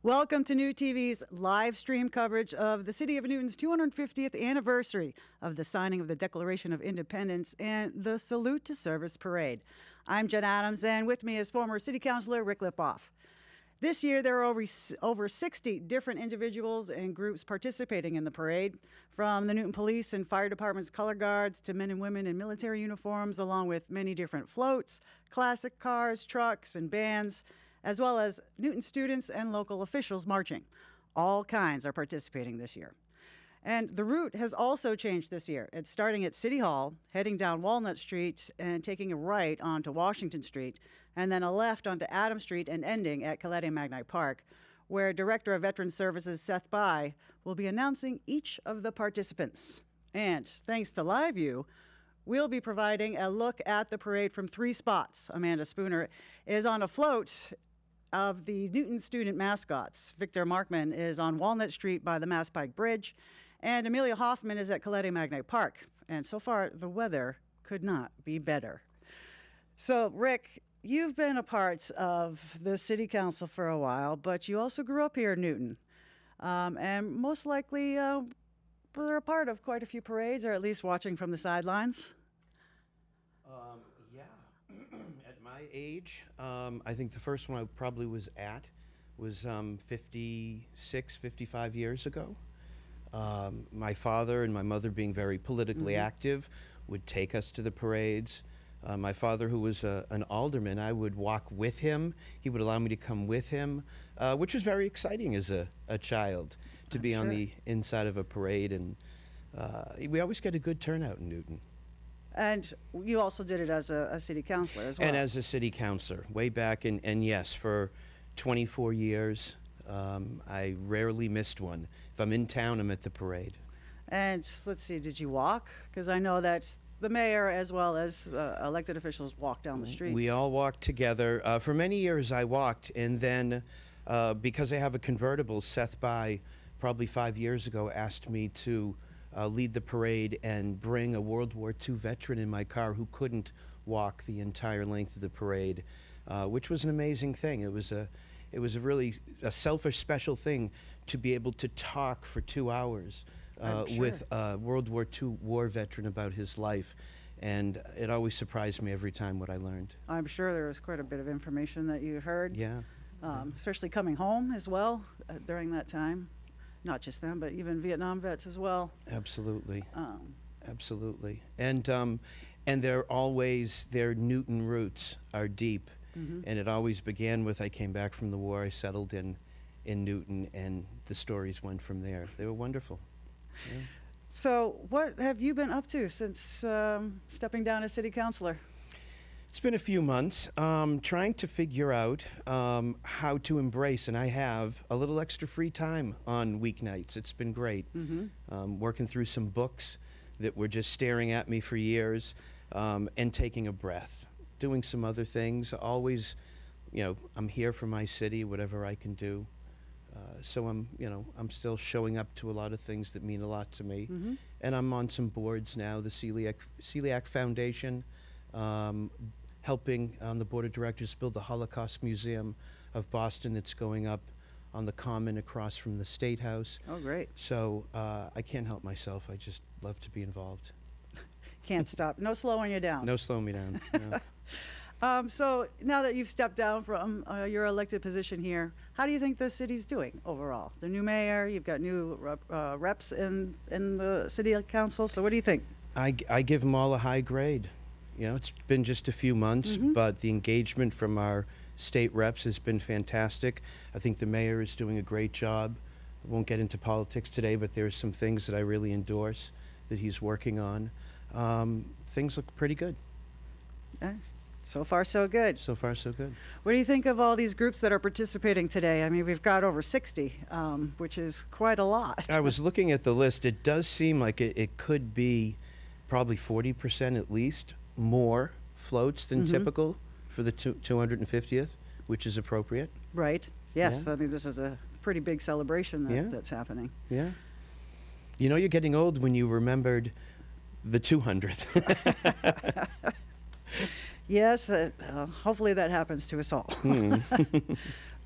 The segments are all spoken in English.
Welcome to NewTV's live stream coverage of the City of Newton's 250th anniversary of the signing of the Declaration of Independence and the Salute to Service Parade. I'm Jenn Adams, and with me is former City Councilor Rick Lipof. This year, there are over 60 different individuals and groups participating in the parade, from the Newton Police and Fire Department's color guards to men and women in military uniforms, along with many different floats, classic cars, trucks, and bands, as well as Newton students and local officials marching. All kinds are participating this year. And the route has also changed this year. It's starting at City Hall, heading down Walnut Street and taking a right onto Washington Street, and then a left onto Adams Street and ending at Kaleti Magni Park, where Director of Veteran Services Seth Bai will be announcing each of the participants. And thanks to LiveView, we'll be providing a look at the parade from 3 spots. Amanda Spooner is on a float of the Newton student mascots. Victor Markman is on Walnut Street by the Mass Pike Bridge, and Amelia Hoffman is at Kaleti Magni Park. And so far, the weather could not be better. So, Rick, you've been a part of the City Council for a while, but you also grew up here in Newton. And most likely were a part of quite a few parades, or at least watching from the sidelines. Yeah. At my age, I think the first one I probably was at was 56, 55 years ago. My father and my mother, being very politically active, would take us to the parades. My father, who was an alderman, I would walk with him. He would allow me to come with him, which was very exciting as a child to be on the inside of a parade. And we always get a good turnout in Newton. And you also did it as a city councilor as well. And as a city councilor, way back, and yes, for 24 years, I rarely missed one. If I'm in town, I'm at the parade. And let's see, did you walk? Because I know that the mayor as well as elected officials walk down the streets. We all walked together. For many years I walked, and then because I have a convertible, Seth Bai, probably 5 years ago, asked me to lead the parade and bring a World War II veteran in my car who couldn't walk the entire length of the parade, which was an amazing thing. It was a really selfish, special thing to be able to talk for 2 hours with a World War II war veteran about his life. And it always surprised me every time what I learned. I'm sure there was quite a bit of information that you heard. Yeah. Especially coming home as well during that time. Not just them, but even Vietnam vets as well. Absolutely. Absolutely. And they're always, their Newton roots are deep. And it always began with, I came back from the war, I settled in Newton, and the stories went from there. They were wonderful. Yeah. So what have you been up to since stepping down as city councilor? It's been a few months, trying to figure out how to embrace, and I have a little extra free time on weeknights. It's been great. Working through some books that were just staring at me for years, and taking a breath, doing some other things. Always, I'm here for my city, whatever I can do. So I'm still showing up to a lot of things that mean a lot to me. And I'm on some boards now, the Celiac Foundation, helping on the board of directors build the Holocaust Museum of Boston that's going up on the Common across from the State House. Oh, great. So I can't help myself. I just love to be involved. Can't stop. No slowing you down. No slowing me down. No. So now that you've stepped down from your elected position here, how do you think the city's doing overall? The new mayor, you've got new reps in the city council. So what do you think? I give them all a high grade. It's been just a few months, but the engagement from our state reps has been fantastic. I think the mayor is doing a great job. I won't get into politics today, but there are some things that I really endorse that he's working on. Things look pretty good. So far, so good. So far, so good. What do you think of all these groups that are participating today? I mean, we've got over 60, which is quite a lot. I was looking at the list. It does seem like it could be probably 40% at least more floats than typical for the 250th, which is appropriate. Right. Yes. Yeah. I mean, this is a pretty big celebration that's happening. Yeah. You're getting old when you remembered the 200th. Yes, hopefully that happens to us all.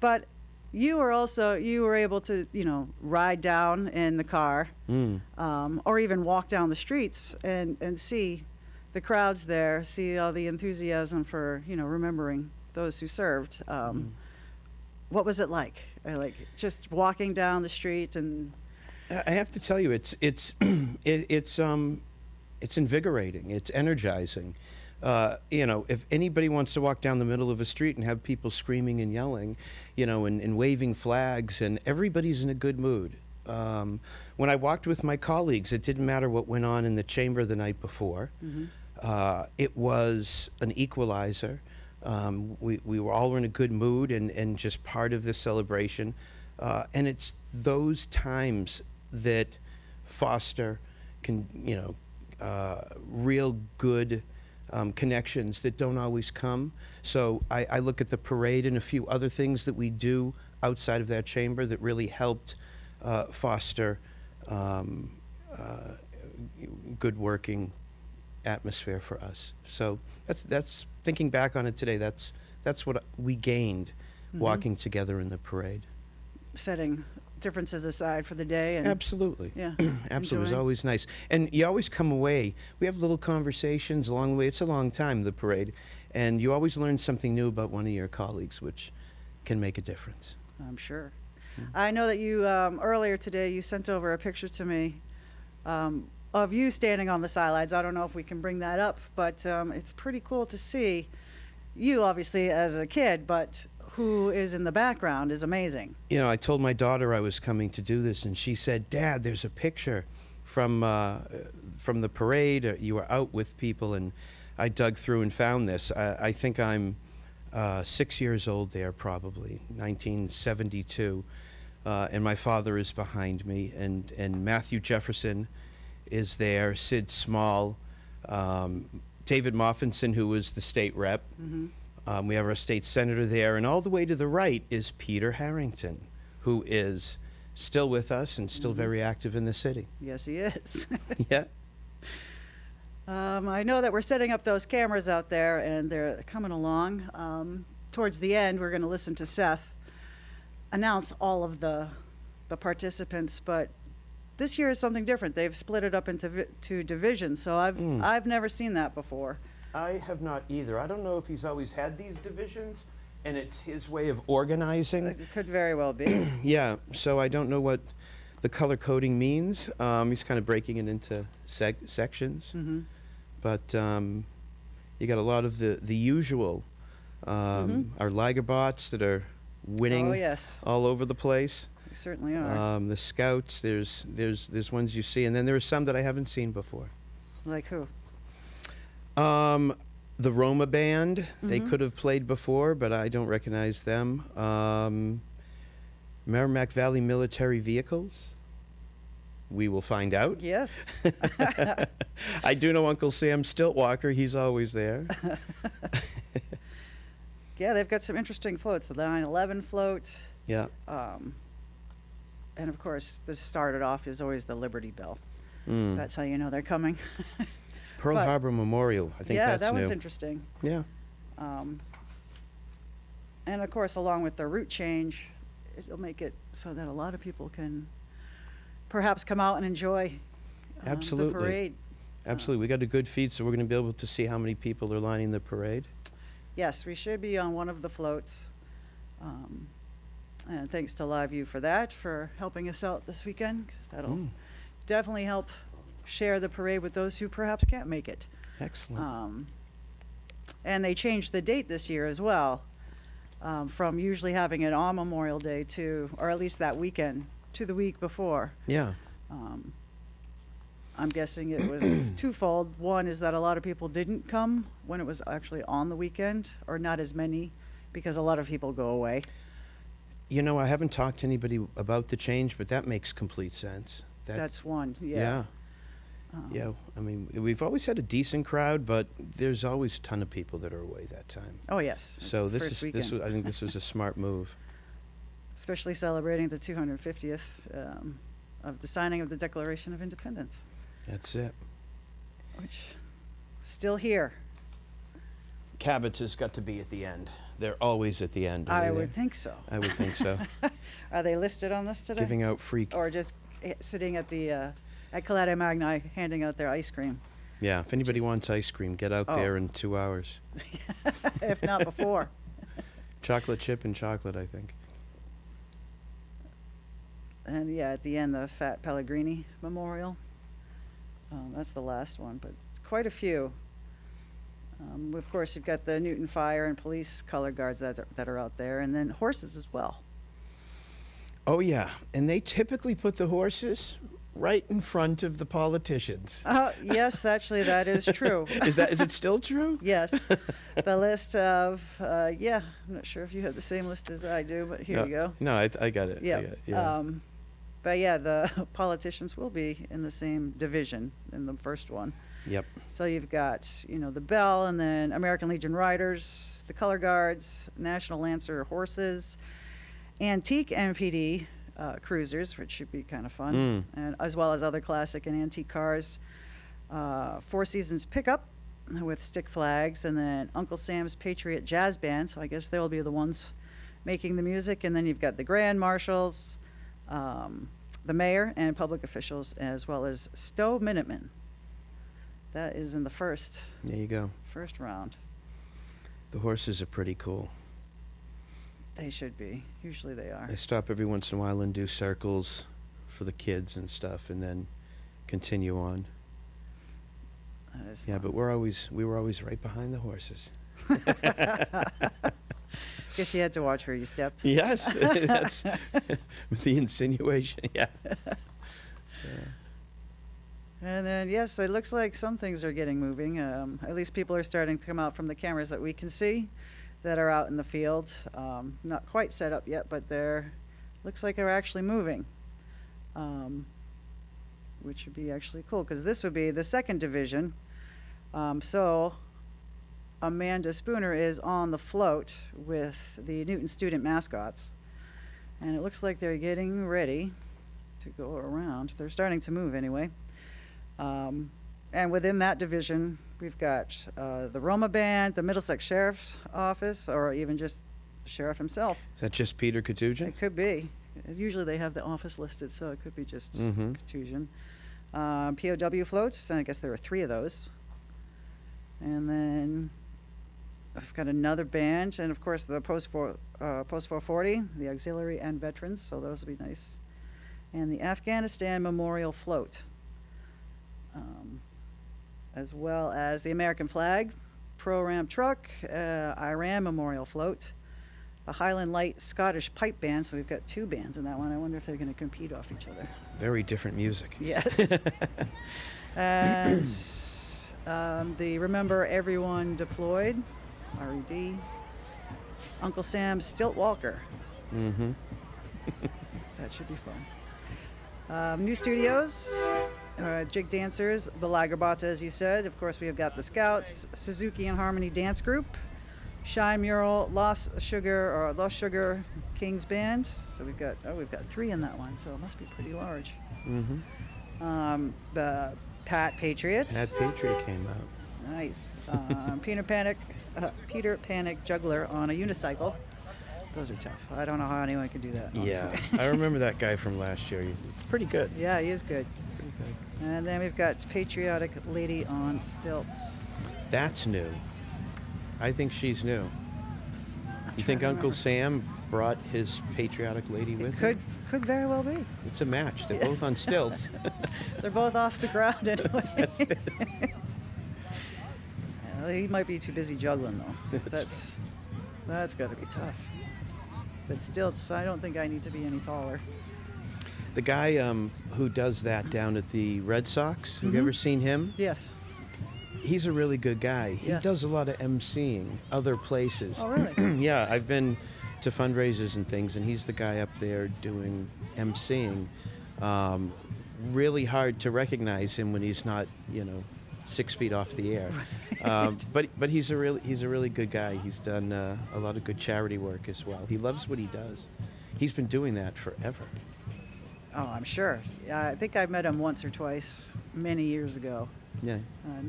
But you were able to, ride down in the car, or even walk down the streets and see the crowds there, see all the enthusiasm for, remembering those who served. What was it like? Like just walking down the street and. I have to tell you, it's invigorating. It's energizing. If anybody wants to walk down the middle of a street and have people screaming and yelling, and waving flags, and everybody's in a good mood. When I walked with my colleagues, it didn't matter what went on in the chamber the night before. It was an equalizer. We were all in a good mood and just part of this celebration. And it's those times that foster real good connections that don't always come. So I look at the parade and a few other things that we do outside of that chamber that really helped foster good working atmosphere for us. So that's thinking back on it today. That's what we gained walking together in the parade. Setting differences aside for the day. And absolutely. Yeah. Absolutely. It was always nice. And you always come away. We have little conversations along the way. It's a long time, the parade. And you always learn something new about one of your colleagues, which can make a difference. I'm sure. I know that you, earlier today, you sent over a picture to me of you standing on the sidelines. I don't know if we can bring that up, but it's pretty cool to see you, obviously, as a kid, but who is in the background is amazing. I told my daughter I was coming to do this, and she said, "Dad, there's a picture from the parade. You were out with people," and I dug through and found this. I think I'm 6 years old there, probably 1972, and my father is behind me, and Matthew Jefferson is there, Sid Small, David Moffinson, who was the state rep. We have our state senator there, and all the way to the right is Peter Harrington, who is still with us and still very active in the city. Yes, he is. Yeah. I know that we're setting up those cameras out there, and they're coming along. Towards the end, we're going to listen to Seth announce all of the participants, but this year is something different. They've split it up into two divisions, so I've never seen that before. I have not either. I don't know if he's always had these divisions, and it's his way of organizing. It could very well be. Yeah, so I don't know what the color coding means. He's kind of breaking it into sections. But you got a lot of the usual, our Ligerbots that are winning all over the place. They certainly are. The Scouts, there's ones you see, and then there are some that I haven't seen before. Like who? The Roma Band, they could have played before, but I don't recognize them. Merrimack Valley Military Vehicles, we will find out. Yes. I do know Uncle Sam Stiltwalker, he's always there. Yeah, they've got some interesting floats, the 9/11 float. Yeah. And of course, this started off as always the Liberty Bell. That's how you know they're coming. Pearl Harbor Memorial, I think that's new. Yeah, that was interesting. Yeah. And of course, along with the route change, it'll make it so that a lot of people can perhaps come out and enjoy the parade. Absolutely. We got a good feed, so we're going to be able to see how many people are lining the parade. Yes, we should be on one of the floats. And thanks to LiveView for that, for helping us out this weekend, because that'll definitely help share the parade with those who perhaps can't make it. Excellent. And they changed the date this year as well, from usually having it on Memorial Day to, or at least that weekend, to the week before. Yeah. I'm guessing it was twofold. One is that a lot of people didn't come when it was actually on the weekend, or not as many, because a lot of people go away. I haven't talked to anybody about the change, but that makes complete sense. That's one, yeah. Yeah, I mean, we've always had a decent crowd, but there's always a ton of people that are away that time. Oh, yes. So I think this was a smart move. Especially celebrating the 250th of the signing of the Declaration of Independence. That's it. Which, still here. Cabot's has got to be at the end. They're always at the end. I would think so. I would think so. Are they listed on this today? Giving out free. Or just sitting at the at Calais Magni handing out their ice cream? Yeah, if anybody wants ice cream, get out there in 2 hours. If not before. Chocolate chip and chocolate, I think. And yeah, at the end, the Fat Pellegrini Memorial. That's the last one, but it's quite a few. Of course, you've got the Newton Fire and Police color guards that are out there, and then horses as well. Oh, yeah. And they typically put the horses right in front of the politicians. Yes, actually, that is true. Is it still true? Yes. The list of, I'm not sure if you have the same list as I do, but here you go. No, I got it. Yeah. I got it, yeah. But yeah, the politicians will be in the same division in the first one. Yep. So you've got, the Bell, and then American Legion Riders, the Color Guards, National Lancer Horses, antique MPD cruisers, which should be kind of fun, and as well as other classic and antique cars. Four Seasons Pickup with stick flags, and then Uncle Sam's Patriot Jazz Band. So I guess they'll be the ones making the music. And then you've got the Grand Marshals, the mayor and public officials, as well as Stowe Minutemen. That is in the first There you go. round. The horses are pretty cool. They should be. Usually they are. They stop every once in a while and do circles for the kids and stuff, and then continue on. That is Yeah, fun. but we were always right behind the horses. Guess you had to watch where you stepped. Yes, that's the insinuation. Yeah. And then, yes, it looks like some things are getting moving. At least people are starting to come out from the cameras that we can see that are out in the field. Not quite set up yet, but looks like they're actually moving, which would be actually cool, because this would be the second division. So Amanda Spooner is on the float with the Newton student mascots, and it looks like they're getting ready to go around. They're starting to move anyway. And within that division, we've got the Roma Band, the Middlesex Sheriff's Office, or even just the sheriff himself. Is that just Peter Katujan? It could be. Usually they have the office listed, so it could be just Katujan. POW floats, and I guess there are 3 of those. And then I've got another band, and of course the Post 440, the auxiliary and veterans, so those will be nice. And the Afghanistan Memorial Float, as well as the American flag, Pro-Ram truck, Iran Memorial Float, a Highland Light Scottish pipe band, so we've got 2 bands in that one. I wonder if they're going to compete off each other. Very different music. Yes. And the Remember Everyone Deployed, RED, Uncle Sam's Stilt Walker. Mm-hmm. That should be fun. New studios, jig dancers, the Lagerbots, as you said. Of course, we have got the Scouts, Suzuki and Harmony Dance Group, Shine Mural, Lost Sugar Kings Band. So we've got 3 in that one, so it must be pretty large. Mm-hmm. The Pat Patriot. Pat Patriot came out. Nice. Peter Panic Juggler on a unicycle. Those are tough. I don't know how anyone can do that, honestly. Yeah, I remember that guy from last year. It's pretty good. Yeah, he is good. Pretty good. And then we've got Patriotic Lady on Stilts. That's new. I think she's new. You think trying to Uncle remember. Sam brought his patriotic lady with him? Could very well be. It's a match. They're both on stilts. They're both off the ground anyway. That's it. Well, he might be too busy juggling though. That's got to be tough. But stilts, I don't think I need to be any taller. The guy who does that down at the Red Sox, have you ever seen him? Yes. He's a really good guy. Yeah. He does a lot of emceeing other places. Oh, really? Yeah, I've been to fundraisers and things, and he's the guy up there doing emceeing. Really hard to recognize him when he's not, 6 feet off the air. But he's a really good guy. He's done a lot of good charity work as well. He loves what he does. He's been doing that forever. Oh, I'm sure. Yeah, I think I met him once or twice many years ago. Yeah.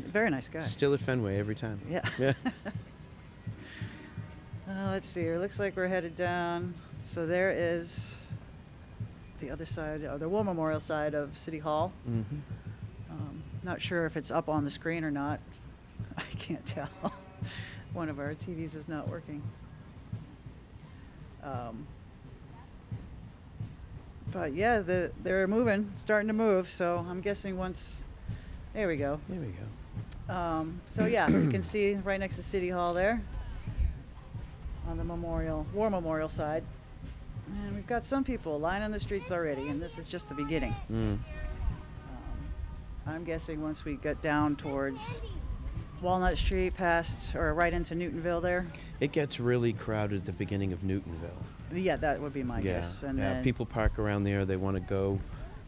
Very nice guy. Still at Fenway every time. Yeah. Yeah. Let's see. It looks like we're headed down. So there is the other side, the War Memorial side of City Hall. Mm-hmm. Not sure if it's up on the screen or not. I can't tell. One of our TVs is not working. But yeah, they're moving, starting to move. So I'm guessing once, there we go. There we go. So yeah, you can see right next to City Hall there on the War Memorial side. And we've got some people lining the streets already, and this is just the beginning. I'm guessing once we get down towards Walnut Street, past or right into Newtonville there. It gets really crowded at the beginning of Newtonville. Yeah, that would be my guess. And then people park around there. They want to go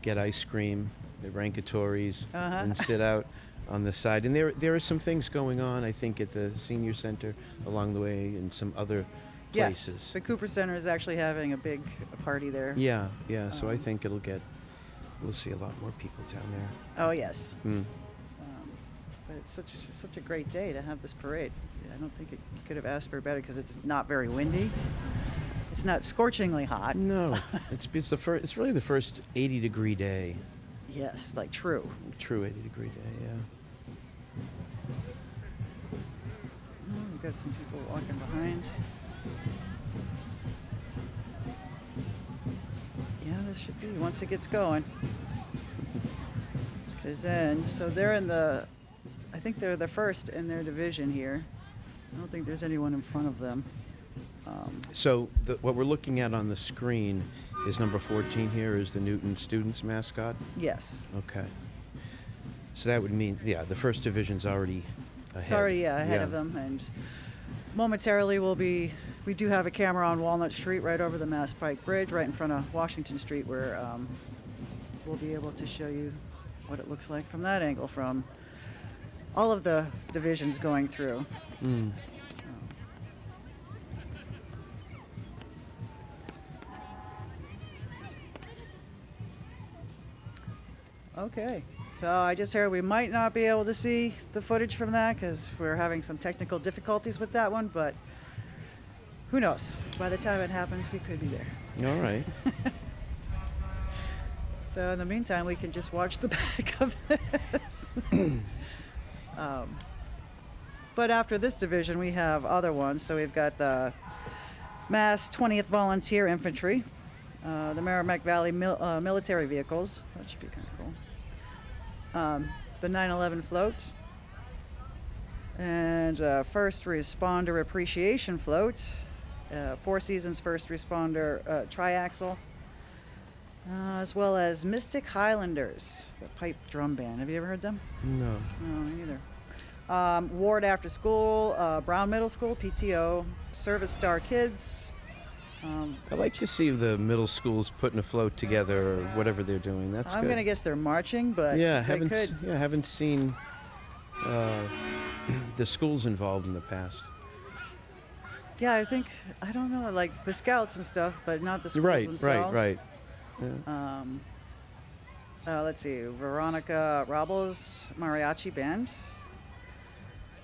get ice cream, the rankatories, and sit out on the side. And there are some things going on, I think, at the senior center along the way and some other places. Yes, the Cooper Center is actually having a big party there. Yeah. So I think we'll see a lot more people down there. Oh yes. But it's such a great day to have this parade. I don't think it could have asked for better because it's not very windy. It's not scorchingly hot. No, it's really the first 80-degree day. Yes, like true 80-degree day. Yeah. We've got some people walking behind. Yeah, this should be once it gets going. Because then, so they're I think they're the first in their division here. I don't think there's anyone in front of them. So what we're looking at on the screen is number 14 here is the Newton Students mascot? Yes. Okay. So that would mean, the first division's already ahead. It's already ahead of them. And momentarily we do have a camera on Walnut Street right over the Mass Pike Bridge, right in front of Washington Street, where we'll be able to show you what it looks like from that angle, from all of the divisions going through. Okay, so I just heard we might not be able to see the footage from that because we're having some technical difficulties with that one, but who knows? By the time it happens, we could be there. All right. So in the meantime, we can just watch the back of this. But after this division, we have other ones. So we've got the Mass 20th Volunteer Infantry, the Merrimack Valley Military Vehicles. That should be kind of cool. The 9/11 Float, and First Responder Appreciation Float, Four Seasons First Responder Triaxle, as well as Mystic Highlanders, the pipe drum band. Have you ever heard them? No. No, me neither. Ward After School, Brown Middle School, PTO, Service Star Kids. I like to see the middle schools putting a float together or whatever they're doing. That's I'm good. gonna guess they're marching, but haven't seen the schools involved in the past. Yeah, I don't know, like the scouts and stuff, but not the schools themselves. Right. Yeah. Let's see, Veronica Robles Mariachi Band.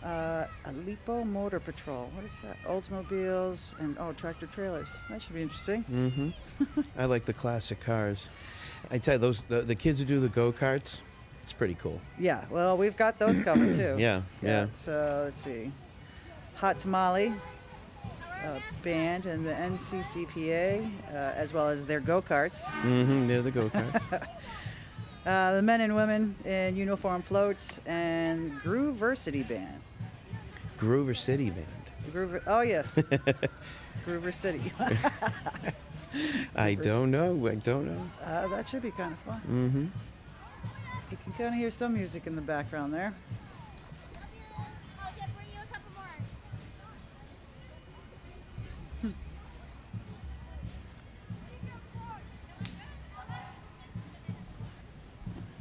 Lipo Motor Patrol. What is that? Oldsmobiles and tractor trailers. That should be interesting. Mm-hmm. I like the classic cars. I tell you, the kids who do the go-karts, it's pretty cool. Yeah, well, we've got those covered too. Yeah. So let's see, Hot Tamale Band and the NCCPA, as well as their go-karts. Mm-hmm. They're the go-karts. The men and women in uniform floats and Grooversity Band. Groover City Band. Oh yes, Groover City. I don't know. That should be kind of fun. Mm-hmm. You can kind of hear some music in the background there.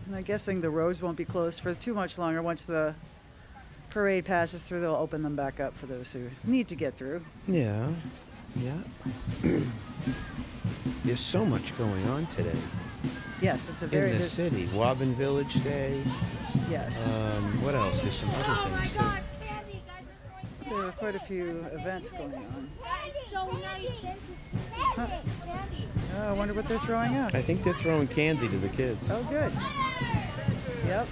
And I'm guessing the roads won't be closed for too much longer. Once the parade passes through, they'll open them back up for those who need to get through. Yeah. There's so much going on today. Yes, it's a very in the city. Wobbin Village Day. Yes. What else? There's some other things too. there were quite a few events going on. That is so nice. Huh. Oh, I wonder what they're throwing out. I think they're throwing candy to the kids. Oh, good. Yep.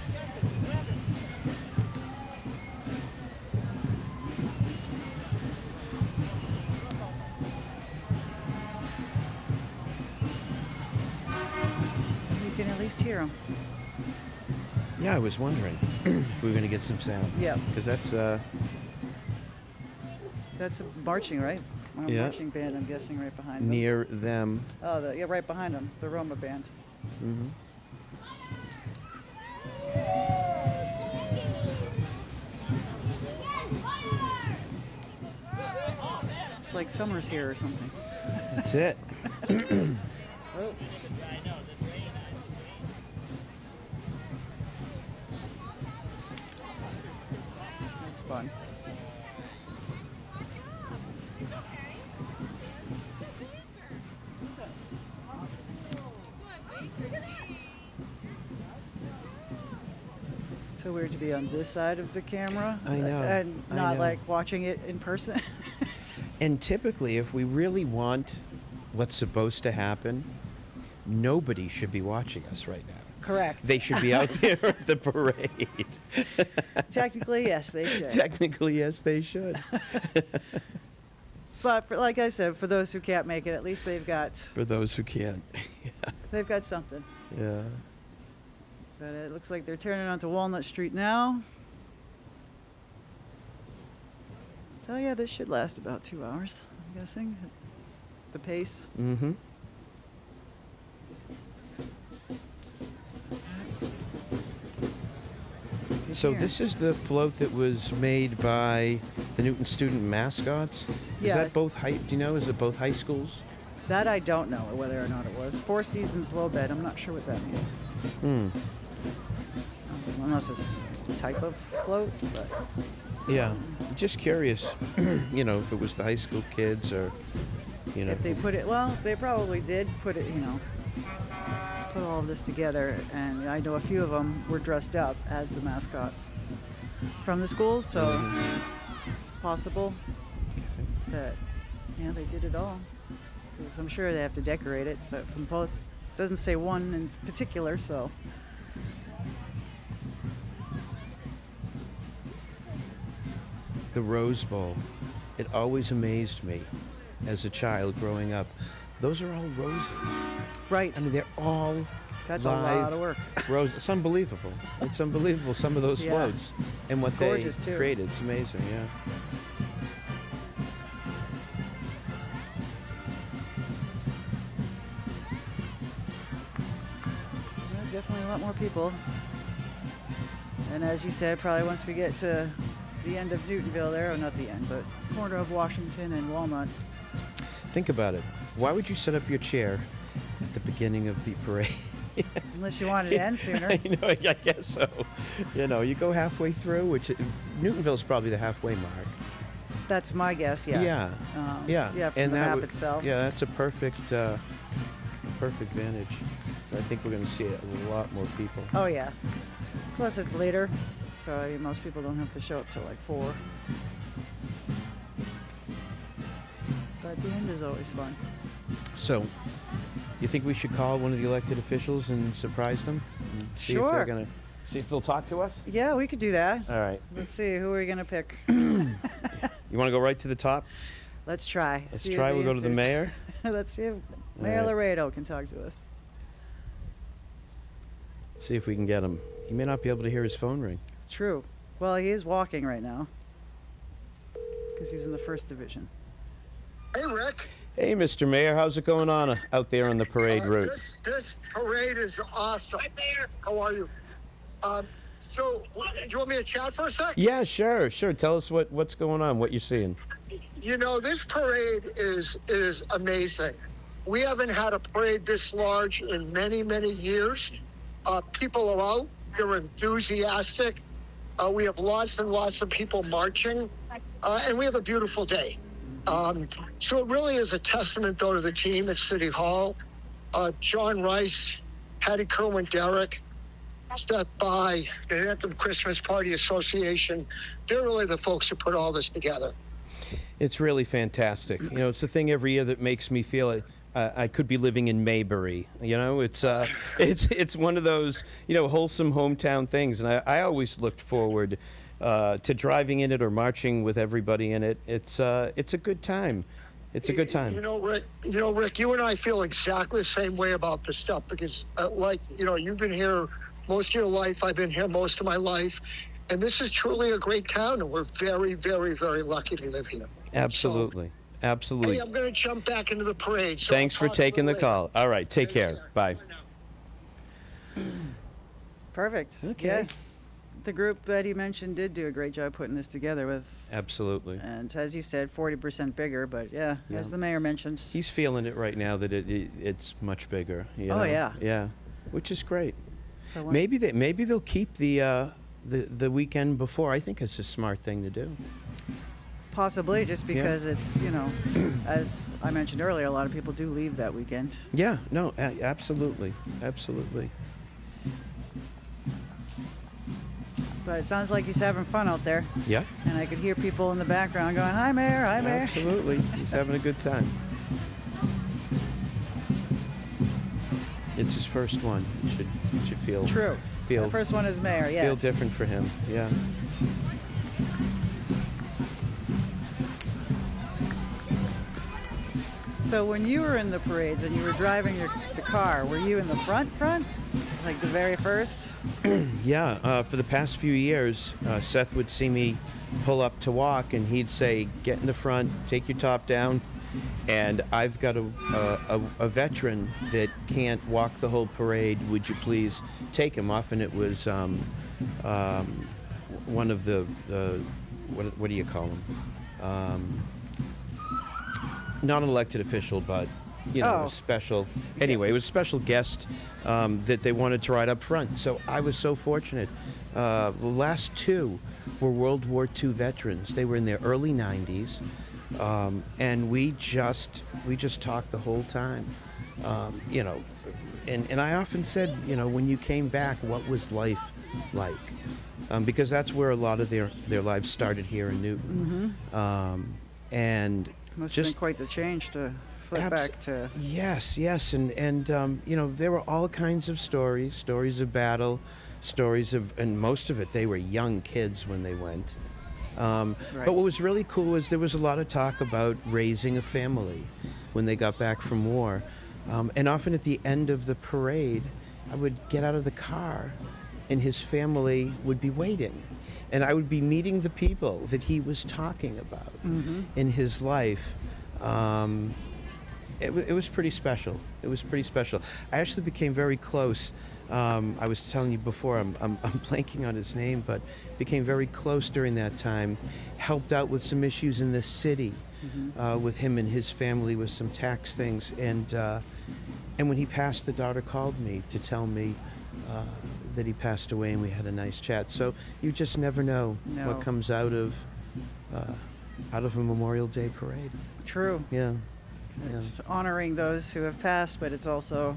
You can at least hear them. Yeah, I was wondering if we were going to get some sound. Yep. Because that's, That's marching, right? A Yeah. marching band, I'm guessing, right behind them. near them. Oh, yeah, right behind them, the Roma band. Mm-hmm. It's like summer's here or something. That's it. Oh. That's fun. So weird to be on this side of the camera. I know, And I not know. like watching it in person. And typically, if we really want what's supposed to happen, nobody should be watching us right now. Correct. They should be out there at the parade. Technically, yes, they should. Technically, yes, they should. But for, like I said, for those who can't make it, at least they've got For those who can't. something. Yeah. But it looks like they're turning onto Walnut Street now. So yeah, this should last about 2 hours, I'm guessing. The pace. Mm-hmm. Good So here. this is the float that was made by the Newton student mascots. Is Yeah. that both high? Do you know? Is it both high schools? That I don't know whether or not it was. Four Seasons Low Bed, I'm not sure what that means. Hmm. Unless it's a type of float, but Yeah. Just curious, you know, if it was the high school kids or, you know. if they put it, well, they probably did put it, put all of this together. And I know a few of them were dressed up as the mascots from the schools, so it's possible that, yeah, they did it all. 'Cause I'm sure they have to decorate it, but from both, doesn't say one in particular, so. The Rose Bowl. It always amazed me as a child growing up. Those are all roses. Right. I mean, they're all That's live a lot of work. roses. It's unbelievable. It's unbelievable, some of those Yeah. floats and what Gorgeous, they too. created. It's amazing, yeah. Yeah, definitely a lot more people. And as you said, probably once we get to the end of Newtonville there, or not the end, but corner of Washington and Walnut. Think about it. Why would you set up your chair at the beginning of the parade? Unless you wanted to end sooner. I know, I guess so. You know, you go halfway through, which Newtonville's probably the halfway mark. That's my guess, yeah. Yeah. Yeah. Yeah, from and the that map would- itself. Yeah, that's a perfect vantage. I think we're going to see a lot more people. Oh, yeah. Plus, it's later, so I mean, most people don't have to show up till like 4. But the end is always fun. So, you think we should call one of the elected officials and surprise them? And see if Sure. they're going to see if they'll talk to us? Yeah, we could do that. All right. Let's see, who are we going to pick? You want to go right to the top? Let's try. Let's See if try. he We'll go to the answers. mayor. Let's see if Mayor right. Laredo can talk to us. Let's see if we can get him. He may not be able to hear his phone ring. True. Well, he is walking right now because he's in the 1st Division. Hey, Rick. Hey, Mr. Mayor, how's it going on out there on the parade route? This parade is awesome. Hi, Mayor. How are you? So, you want me to chat for a sec? Yeah, sure. Tell us what's going on, what you're seeing. You know, this parade is amazing. We haven't had a parade this large in many, many years. People are out. They're enthusiastic. We have lots and lots of people marching. And we have a beautiful day. So it really is a testament, though, to the team at City Hall. John Rice, Hattie Kerwin-Derrick, set by the Anthem Christmas Party Association. They're really the folks who put all this together. It's really fantastic. You know, it's the thing every year that makes me feel I could be living in Maybury. You know, it's one of those, you know, wholesome hometown things, and I always looked forward to driving in it or marching with everybody in it. It's a good time. It's a good time. You know, Rick, you and I feel exactly the same way about this stuff because, like, you know, you've been here most of your life. I've been here most of my life. And this is truly a great town, and we're very, very, very lucky to live here. Absolutely. So, absolutely. hey, I'm going to jump back into the parade. So Thanks for taking the call. All right, take care. Bye. Perfect. Okay. Yeah. The group that he mentioned did do a great job putting this together with, Absolutely. and as you said, 40% bigger, but yeah, as the mayor mentioned. He's feeling it right now that it's much bigger. You Oh, know? yeah. Yeah, which is great. So once- Maybe they'll keep the weekend before. I think it's a smart thing to do. Possibly, just because it's, you know, as I mentioned earlier, a lot of people do leave that weekend. Yeah, no, absolutely, absolutely. But it sounds like he's having fun out there. Yeah, And I could hear people in the background going, "Hi, Mayor, hi, Mayor." absolutely. He's having a good time. It's his first one. It should feel True. Feel The first one is Mayor, yes. feel different for him. Yeah. So when you were in the parades and you were driving the car, were you in the front? Like the very first? Yeah, for the past few years, Seth would see me pull up to walk, and he'd say, "Get in the front, take your top down." And I've got a veteran that can't walk the whole parade. Would you please take him? Often it was one of the what do you call them? Not an elected official, but you know, Oh. a special. Anyway, it was a special guest that they wanted to ride up front. So I was so fortunate. The last two were World War II veterans. They were in their early 90s, and we just talked the whole time. You know, and I often said, you know, when you came back, what was life like? Because that's where a lot of their lives started here in Newton. And Must just have been quite the change to flip back to. Yes, and you know, there were all kinds of stories of battle, stories of, and most of it, they were young kids when they went. Right. But what was really cool was there was a lot of talk about raising a family when they got back from war. And often at the end of the parade, I would get out of the car and his family would be waiting. And I would be meeting the people that he was talking about in his life. It was pretty special. It was pretty special. I actually became very close. I was telling you before, I'm blanking on his name, but became very close during that time. Helped out with some issues in the city with him and his family with some tax things. And when he passed, the daughter called me to tell me that he passed away, and we had a nice chat. So you just never know what comes out of a Memorial Day parade. True. Yeah. It's honoring those who have passed, but it's also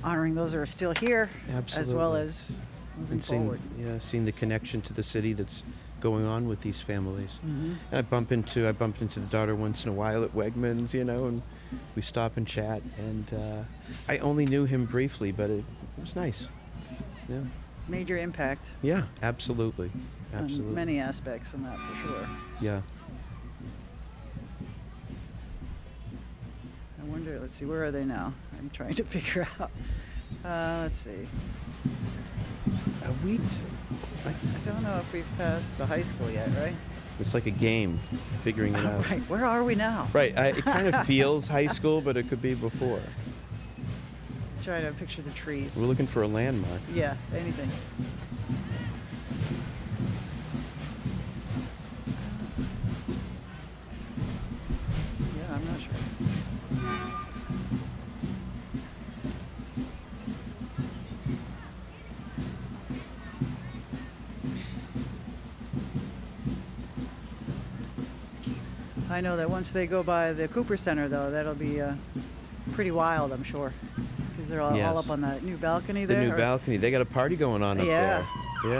honoring those who are still here, as well Absolutely. as moving And forward. seeing the connection to the city that's going on with these families. And I bumped into the daughter once in a while at Wegmans, you know, and we stop and chat. And I only knew him briefly, but it was nice. Yeah. Major impact Yeah, absolutely. on Absolutely. many aspects in that, for sure. Yeah. I wonder, let's see, where are they now? I'm trying to figure out. Let's see. I I don't know if we've passed the high school yet, right? It's like a game, figuring it out. Right, where are we now? Right. It kind of feels high school, but it could be before. Try to picture the trees. We're looking for a landmark. Yeah, anything. Yeah, I'm not sure. I know that once they go by the Cooper Center, though, that'll be pretty wild, I'm sure. Because They're all Yes. up on the new balcony The there. new balcony. They got a party going on up Yeah. there.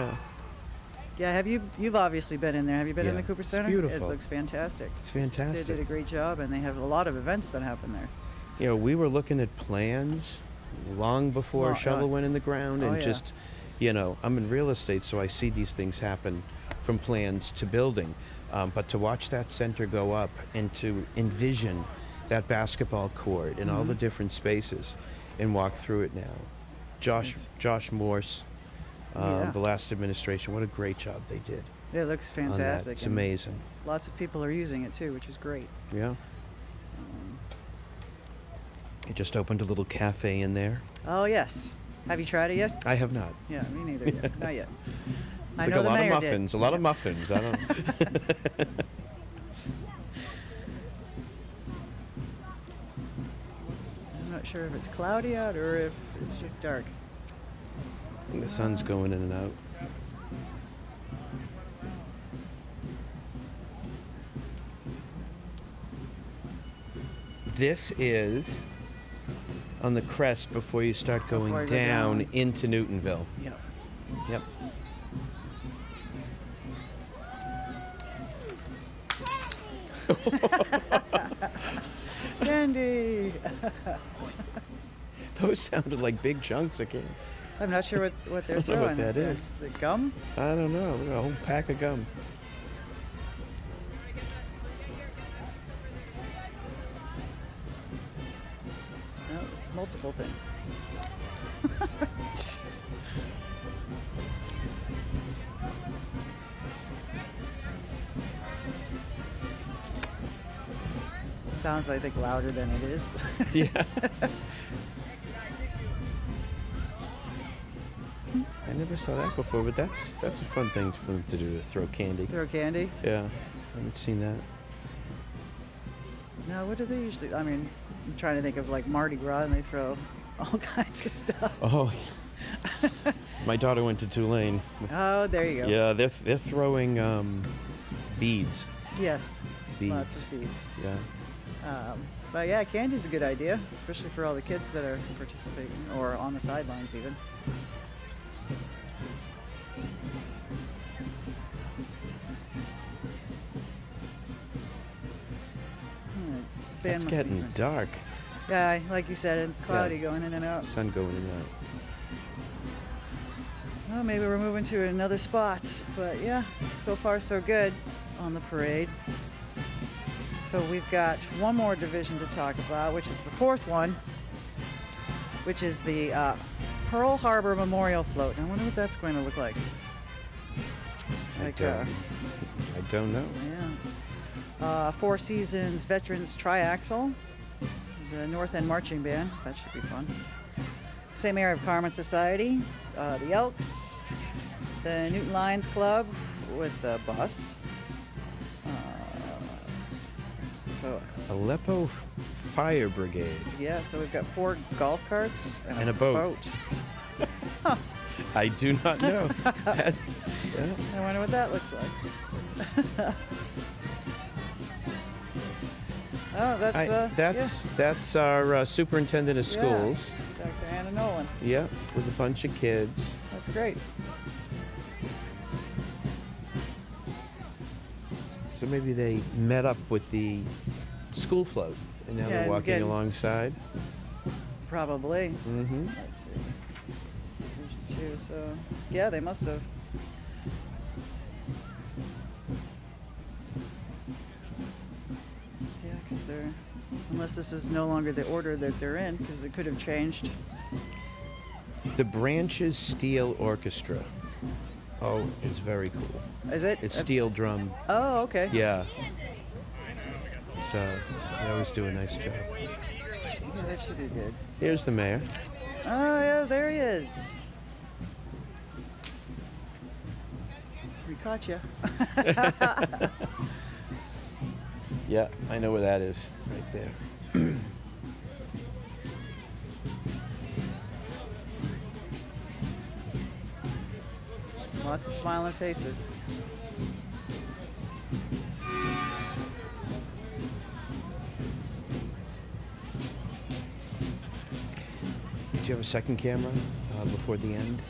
Yeah. Yeah, you've obviously been in there. Have you been in Yeah, the Cooper it's Center? beautiful. It looks fantastic. It's They fantastic. did a great job, and they have a lot of events that happen there. You know, we were looking at plans long before a shovel went in the ground, Oh, and yeah. just, you know, I'm in real estate, so I see these things happen from plans to building. But to watch that center go up and to envision that basketball court and all the different spaces and walk through it now. Josh Morse, Yeah. the last administration, what a great job they did It looks on that. fantastic. It's and amazing. Lots of people are using it too, which is great. Yeah. It just opened a little cafe in there. Oh yes. Have you tried it yet? I have not. Yeah, me neither yet. Not yet. I It's know like a the lot of mayor did. muffins. A lot of muffins. I don't. I'm not sure if it's cloudy out or if it's just dark. I think the sun's going in and out. This is on the crest before you start Before going I go down down. into Newtonville. Yeah. Yep. Candy. Those sounded like big chunks of candy. I'm not sure what they're I don't know throwing. what that there. is. Is it gum? I don't know. A whole pack of gum. No, it's multiple things. Sounds, I think, louder than it is. Yeah. I never saw that before, but that's a fun thing for them to do, to throw candy. Throw candy? Yeah, I haven't seen that. No, what do they usually? I mean, I'm trying to think of like Mardi Gras, and they throw all kinds of stuff. Oh, my daughter went to Tulane. Oh, there you go. Yeah, they're throwing beads. Yes. Beads. Lots of beads. Yeah. But yeah, candy's a good idea, especially for all the kids that are participating or on the sidelines even. Fan It's must be getting good. dark. Yeah, like you said, it's cloudy going in and out. Sun going in and out. Well, maybe we're moving to another spot. But yeah, so far so good on the parade. So we've got one more division to talk about, which is the fourth one, which is the Pearl Harbor Memorial Float. I wonder what that's going to look like. I don't know. Yeah. Four Seasons Veterans Triaxle, the North End Marching Band. That should be fun. St. Mary of Carmen Society, the Elks, the Newton Lions Club with the bus. So Aleppo Fire Brigade. yeah, so we've got 4 golf carts And a boat. I do not know. Yeah. I wonder what that looks like. Oh, That's our superintendent of schools. Yeah, Dr. Anna Nolan. Yeah, with a bunch of kids. That's great. So maybe they met up with the school float, and now Yeah, they're and walking again- alongside. Probably. Mm-hmm. Let's see. It's Division 2, so yeah, they must have. Yeah, because they're, unless this is no longer the order that they're in, because it could have changed. The Branches Steel Orchestra. Oh, it's very cool. Is it? It's steel drum. Oh, okay. Yeah. So they always do a nice job. Yeah, that should be good. Here's the mayor. Oh, yeah, there he is. We caught you. Yeah, I know where that is. Right there. Lots of smiling faces. a second camera before the end?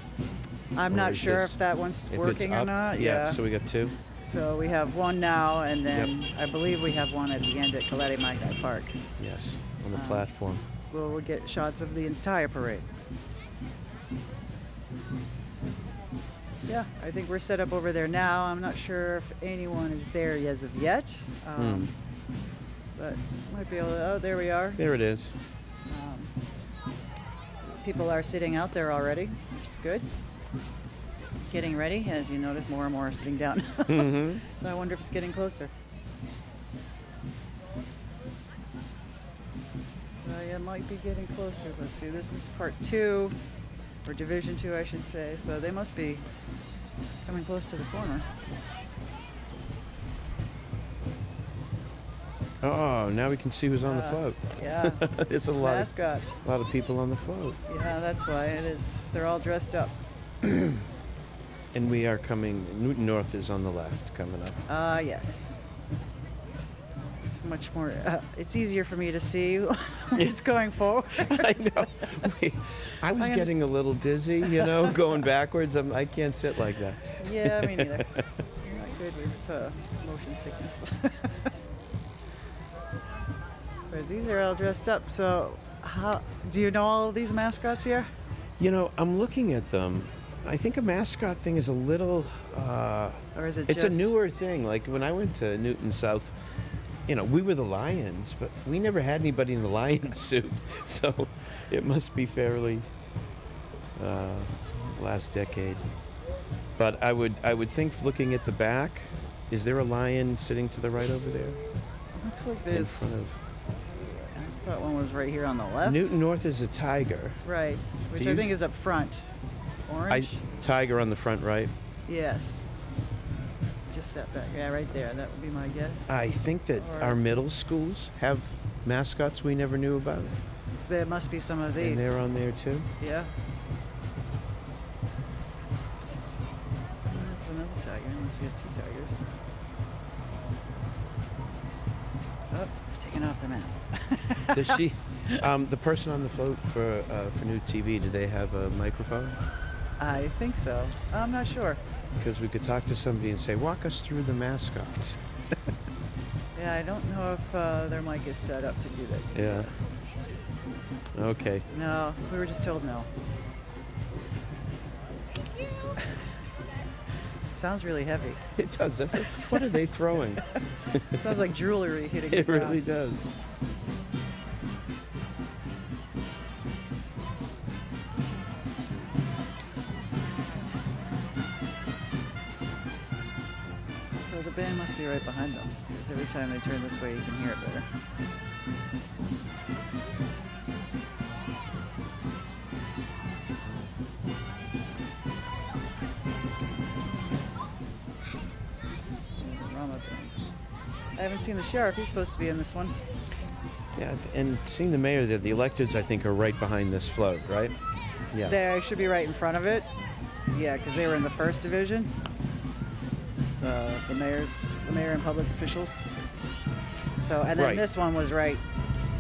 I'm Or not is sure this- if that one's if it's working or up? not. Yeah, so we got two. So we have one now, and then I believe we have one at the end at Colette Magni Park. Yes, on the platform. We'll get shots of the entire parade. Yeah, I think we're set up over there now. I'm not sure if anyone is there as of yet, but might be able to, oh, there we are. There it is. People are sitting out there already, which is good. Getting ready. As you notice, more and more are sitting down. Mm-hmm. So I wonder if it's getting closer. Yeah, it might be getting closer. Let's see, this is part 2, or division 2, I should say. So they must be coming close to the corner. Oh, now we can see who's on the float. Yeah. It's a lot Mascots. a lot of people on the float. Yeah, that's why it is. They're all dressed up. And we are coming, Newton North is on the left coming up. Yes. It's much more, it's easier for me to see when it's going forward. I know. I was I getting a little dizzy, going backwards. I can't sit like that. Yeah, me neither. You're not good with motion sickness. But these are all dressed up, so do you know all of these mascots here? I'm looking at them. I think a mascot thing is a little, Or is it it's just... a newer thing. Like when I went to Newton South, we were the Lions, but we never had anybody in the lion suit. So it must be fairly last decade. But I would think looking at the back, is there a lion sitting to the right over there? Looks like In there's... front of I thought one was right here on the left. Newton North is a tiger. Right, which Do I you- think is up front. Orange? Tiger on the front right. Yes. Just set back. Yeah, right there. That would be my guess. I think that Or- our middle schools have mascots we never knew about. There must be some of these. And they're on there too. Yeah. That's another tiger. Must be 2 tigers. Oh, they're taking off their mask. Does she, the person on the float for NewTV, do they have a microphone? I think so. I'm not sure. Because we could talk to somebody and say, walk us through the mascots. Yeah, I don't know if their mic is set up to do that. Yeah. Okay. No, we were just told no. It sounds really heavy. It does, doesn't it? What are they throwing? It sounds like jewelry hitting the It really ground. does. So the band must be right behind them, because every time they turn this way, you can hear it better. Rama band. I haven't seen the sheriff. He's supposed to be in this one. Yeah, and seeing the mayor there, the electeds, I think, are right behind this float, right? Yeah. They should be right in front of it. Yeah, because they were in the first division. The mayor and public officials. So, and then Right. this one was right.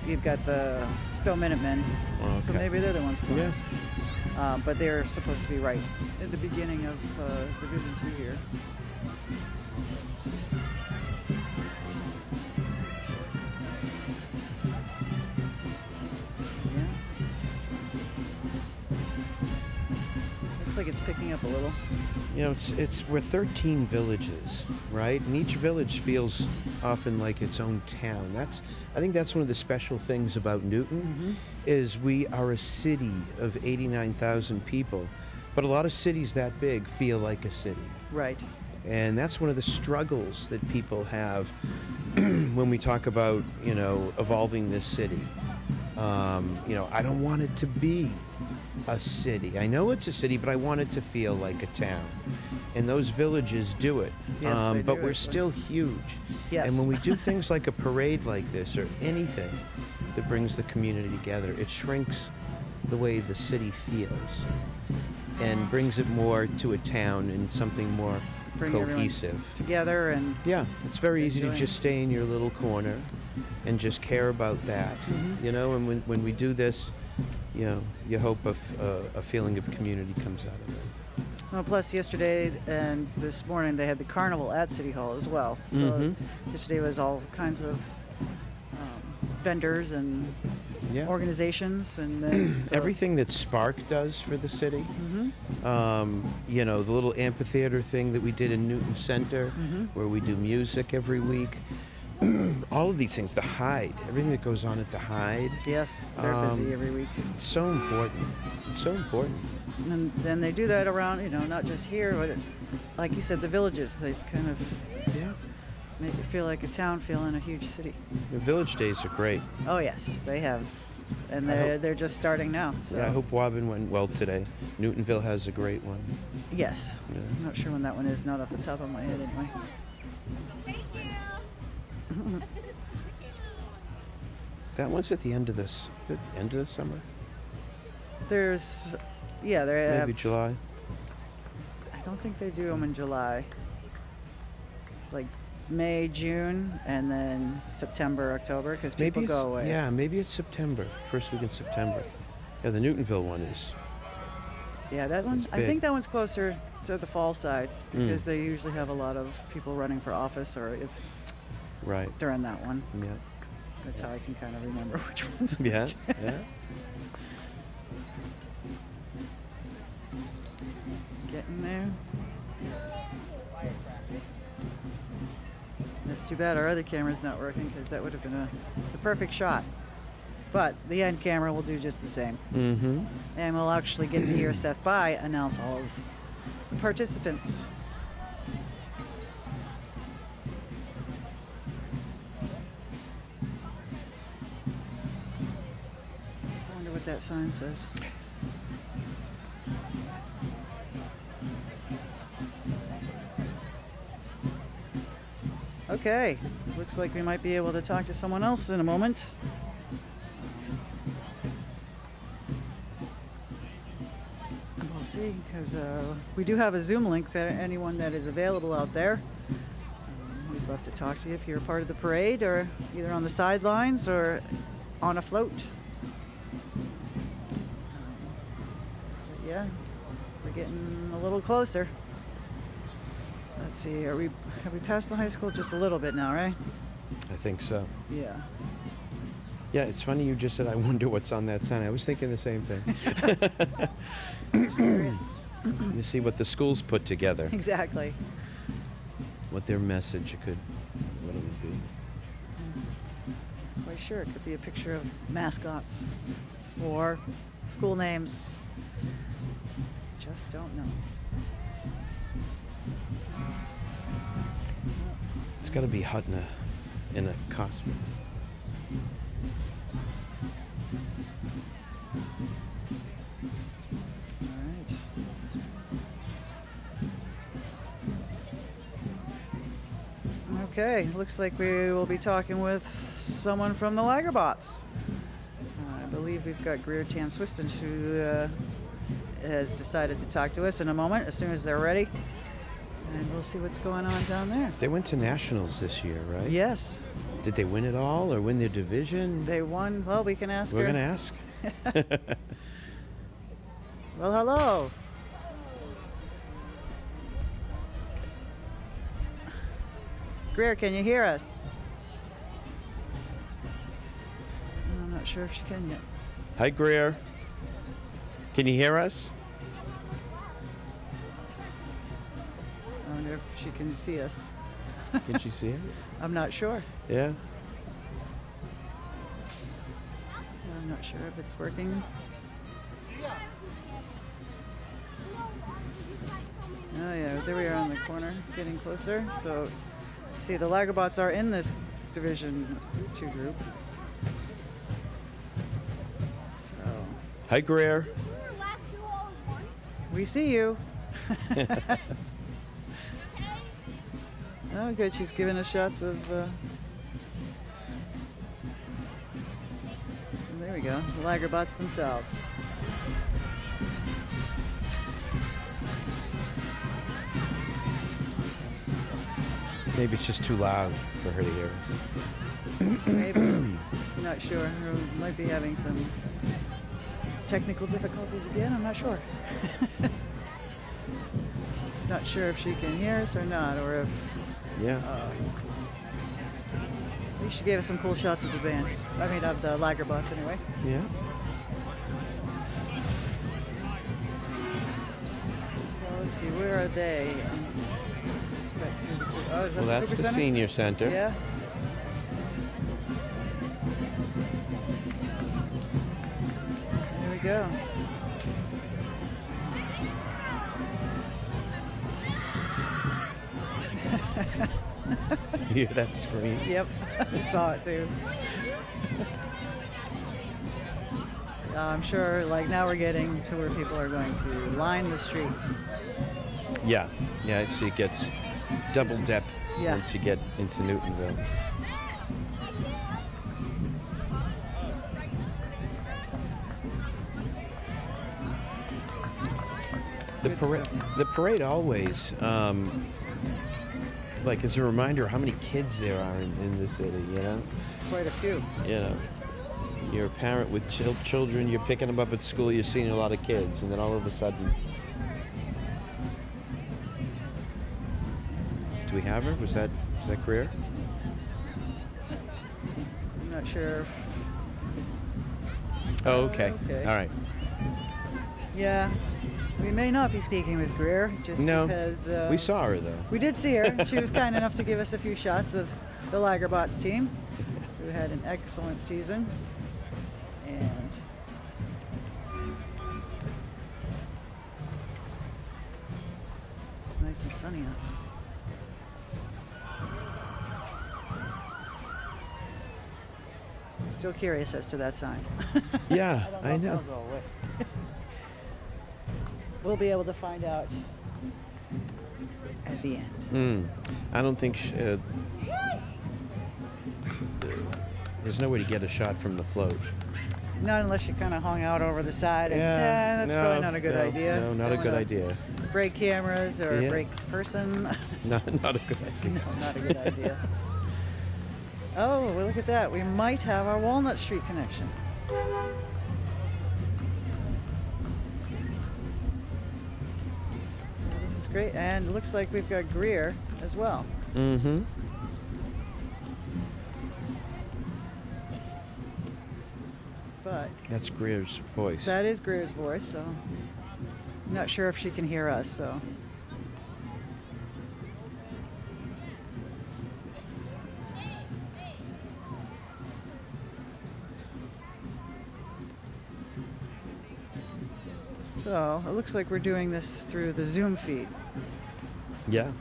You've got the Stowe Minutemen. So Okay. maybe they're the ones playing. Yeah. But they're supposed to be right at the beginning of Division 2 here. Yeah. Looks like it's picking up a little. We're 13 villages, right? And each village feels often like its own town. I think that's one of the special things about Newton, is we are a city of 89,000 people, but a lot of cities that big feel like a city. Right. And that's one of the struggles that people have when we talk about, evolving this city. I don't want it to be a city. I know it's a city, but I want it to feel like a town. And those villages do it. Yes, they but do we're it. still huge. Yes. And when we do things like a parade like this or anything that brings the community together, it shrinks the way the city feels and brings it more to a town and something more Bring everyone cohesive. together and Yeah, it's very easy to Enjoying. just stay in your little corner and just care about that. And when we do this, you hope a feeling of community comes out of it. Well, plus yesterday and this morning they had the carnival at City Hall as well. So yesterday was all kinds of vendors and Yeah. organizations, and then so Everything that Spark does for the city. The little amphitheater thing that we did in Newton Center, where we do music every week. All of these things, the Hyde, everything that goes on at the Hyde. Yes, they're busy every week. It's so important. So important. And then they do that around, not just here, but like you said, the villages. They kind of Yeah. make it feel like a town feeling a huge city. The Village Days are great. Oh yes, they have, and I hope- they're just starting now. So Yeah, I hope Woburn went well today. Newtonville has a great one. yes, Yeah. I'm not sure when that one is. Not off the top of my head, anyway. That one's at the end of this. The end of the summer? There's, yeah, there. Maybe July. I don't think they do them in July. Like May, June, and then September, October, because people Maybe go it's, away. yeah, maybe it's September. First week in September. Yeah, the Newtonville one is. Yeah, that one. It's I big. think that one's closer to the fall side because they usually have a lot of people running for office, or if Right. during that one. Yeah. That's how I can kind of remember which one's Yeah. which. Yeah. Getting there. That's too bad our other camera's not working, because that would have been the perfect shot. But the end camera will do just the same. Mm-hmm. And we'll actually get to hear Seth By announce all of the participants. I wonder what that sign says. Okay, looks like we might be able to talk to someone else in a moment. We'll see, because we do have a Zoom link that anyone that is available out there. We'd love to talk to you if you're a part of the parade, or either on the sidelines or on a float. But yeah, we're getting a little closer. Let's see, have we passed the high school just a little bit now, right? I think so. Yeah. Yeah, it's funny you just said, I wonder what's on that sign. I was thinking the same thing. Just curious. You see what the schools put together, Exactly. what their message what it would be. Why, sure, it could be a picture of mascots or school names. Just don't know. It's got to be hot in a costume. All right. Okay, looks like we will be talking with someone from the Lagerbots. I believe we've got Greer Tam Swiston, who has decided to talk to us in a moment, as soon as they're ready. And we'll see what's going on down there. They went to nationals this year, right? Yes, Did they win it all or win their division? they won. Well, we can ask her. We're going to ask. Well, hello. Greer, can you hear us? I'm not sure if she can yet. Hi, Greer. Can you hear us? I wonder if she can see us. Can she see us? I'm not sure. Yeah. I'm not sure if it's working. Oh yeah, there we are on the corner, getting closer. So, see, the Lagerbots are in this Division 2 group. So, Hi, Greer. we see you. Oh, good. She's giving us shots of. There we go. The Lagerbots themselves. Maybe it's just too loud for her to hear us. Maybe. Not sure. We might be having some technical difficulties again. I'm not sure. Not sure if she can hear us or not, or if Yeah. at least she gave us some cool shots of the band. I mean, of the Lager bots anyway. Yeah. So let's see, where are they? Respect to the, oh, is that Well, that's Cooper the Center? senior center. Yeah. There we go. You hear that scream? Yep, I saw it too. I'm sure, like, now we're getting to where people are going to line the streets. Yeah. Yeah, see, it gets double depth Yeah. once you get into Newtonville. Good stuff. The parade always, like, as a reminder how many kids there are in the city, you know? Quite a few. You know, you're a parent with children, you're picking them up at school, you're seeing a lot of kids, and then all of a sudden... Do we have her? Was that Greer? I'm not sure if, Oh, okay. Okay. All right. yeah, we may not be speaking with Greer, just No, because... we saw her, though. We did see her. She was kind enough to give us a few shots of the Lagerbots team, who had an excellent season. And it's nice and sunny out. Still curious as to that sign. Yeah, don't I if know. that'll go away. We'll be able to find out at the end. I don't think there's no way to get a shot from the float. Not unless you kind of hung out over the side. And, Yeah, that's no, probably not a good no, idea. No, not a Don't good wanna idea. Break cameras or Yeah. break person. No, not a good idea. No, not a good idea. Oh, well, look at that. We might have our Walnut Street connection. So this is great. And it looks like we've got Greer as well. Mm-hmm. But That's Greer's voice. that is Greer's voice, so I'm not sure if she can hear us, so. So it looks like we're doing this through the Zoom feed. Yeah.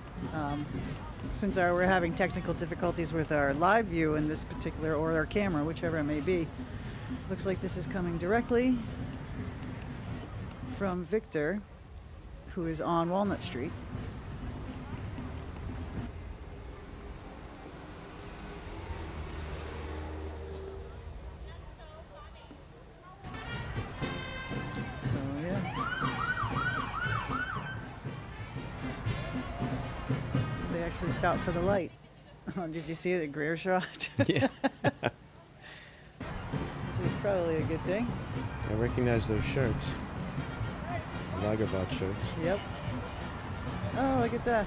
Since we're having technical difficulties with our live view in this particular, or our camera, whichever it may be, looks like this is coming directly from Victor, who is on Walnut Street. So yeah. They actually stopped for the light. Oh, did you see the Greer shot? Yeah. Which is probably a good thing. I recognize those shirts. Lagerbot shirts. Yep. Oh, look at that.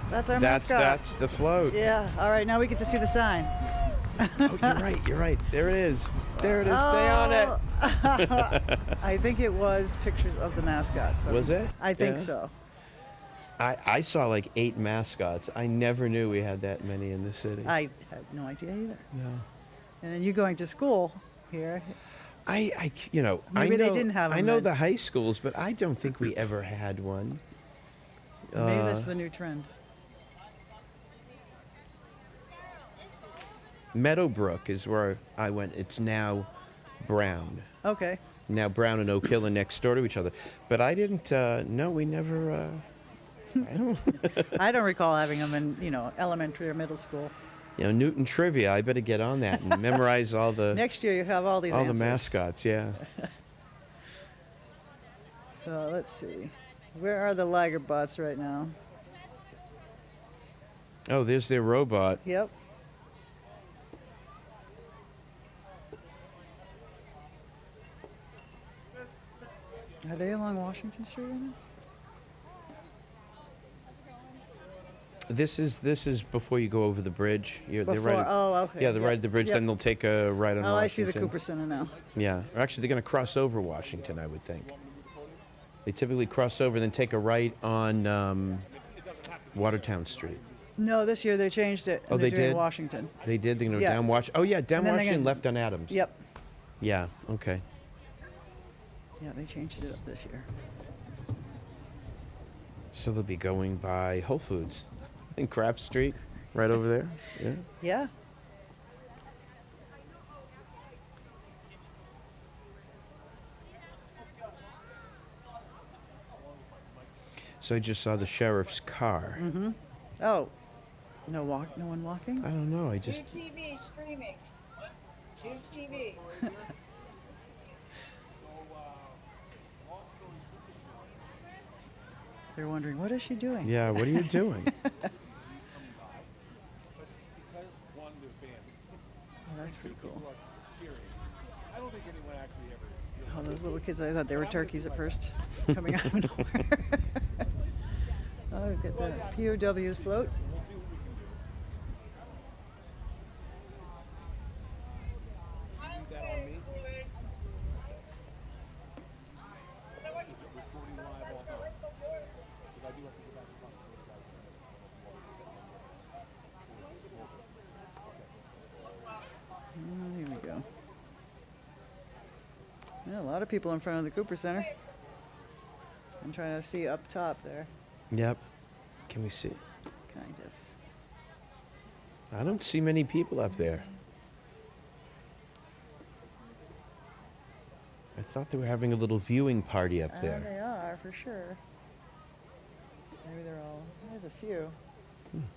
That's our mascot. That's the float. Yeah. All right, now we get to see the sign. Oh, you're right. There it is. There it is. Stay on it. Oh. I think it was pictures of the mascot. So Was it? I think Yeah. so. I saw like 8 mascots. I never knew we had that many in the city. I had no idea either. No. And then you going to school here. You know, Maybe I know, they didn't have I them know then. the high schools, but I don't think we ever had one. Maybe that's the new trend. Meadowbrook is where I went. It's now Brown. Okay. Now Brown and Oak Hill are next door to each other. But I didn't. No, we never. I don't. I don't recall having them in, elementary or middle school. Newton trivia. I better get on that and memorize all the Next year you have all these all answers. the mascots. Yeah. So let's see. Where are the Lagerbots right now? Oh, there's their robot. Yep. Are they along Washington Street right now? This is before you go over the bridge. They're Before, right. okay. Yeah, they're right Yep, at the bridge. yep. Then they'll take a right on Oh, I see Washington. the Cooper Center now. Yeah. Or actually, they're going to cross over Washington, I would think. They typically cross over and then take a right on Watertown Street. No, this year they changed it. Oh, and they're they doing did? Washington. They did? They're going to Yeah. go down Washington. Oh, yeah, down And then they're Washington, gonna- left on Adams. Yep. Yeah, okay. Yeah, they changed it up this year. So they'll be going by Whole Foods in Craft Street, right over there. Yeah. Yeah. So I just saw the sheriff's car. Mm-hmm. Oh, no one walking? I don't know. I just. NewTV streaming. NewTV. They're wondering, what is she doing? Yeah, what are you doing? Oh, that's pretty cool. Oh, those little kids, I thought they were turkeys at first, coming out of nowhere. Oh, look at the POWs float. Oh, here we go. Yeah, a lot of people in front of the Cooper Center. I'm trying to see up top there, Yep. Can we see? kind of. I don't see many people up there. I thought they were having a little viewing party up there. They are, for sure. Maybe they're all, there's a few,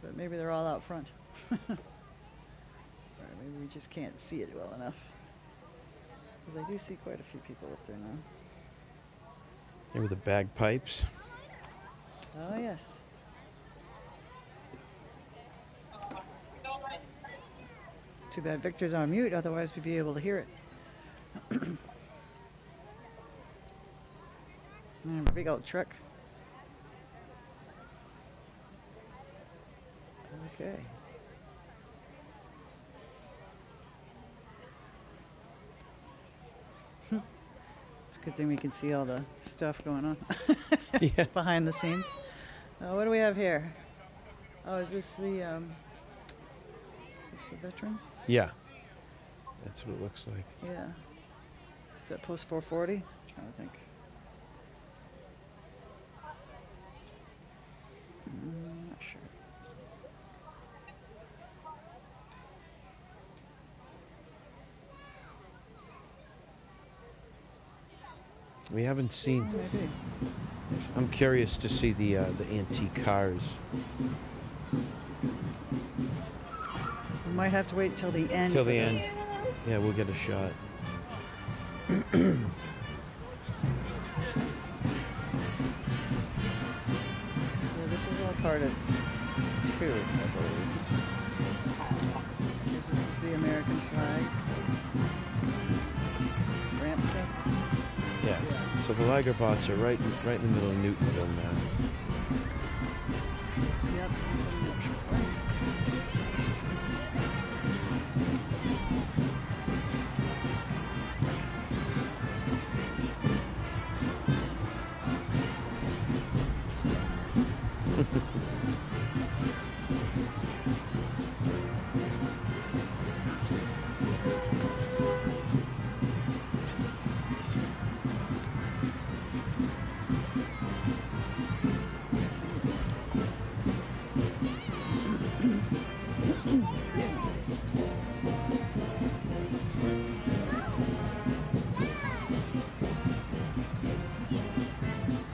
but maybe they're all out front. Or maybe we just can't see it well enough. Because I do see quite a few people up there now. There were the bagpipes. Oh, yes. Too bad Victor's on mute, otherwise we'd be able to hear it. And a big old truck. Okay. It's a good thing we can see all the stuff going on Yeah. behind the scenes. What do we have here? Oh, is this the veterans? Yeah. That's what it looks like. Yeah. Is that post 440? I'm trying to think. Not sure. We haven't seen. Maybe. I'm curious to see the antique cars. We might have to wait till the end. Till for the those. end. Yeah, we'll get a shot. Yeah, this is all part of 2, I believe. This is the American flag. Ramp thing. Yeah. So the Liger bots are right in the middle of Newtonville now. Yep.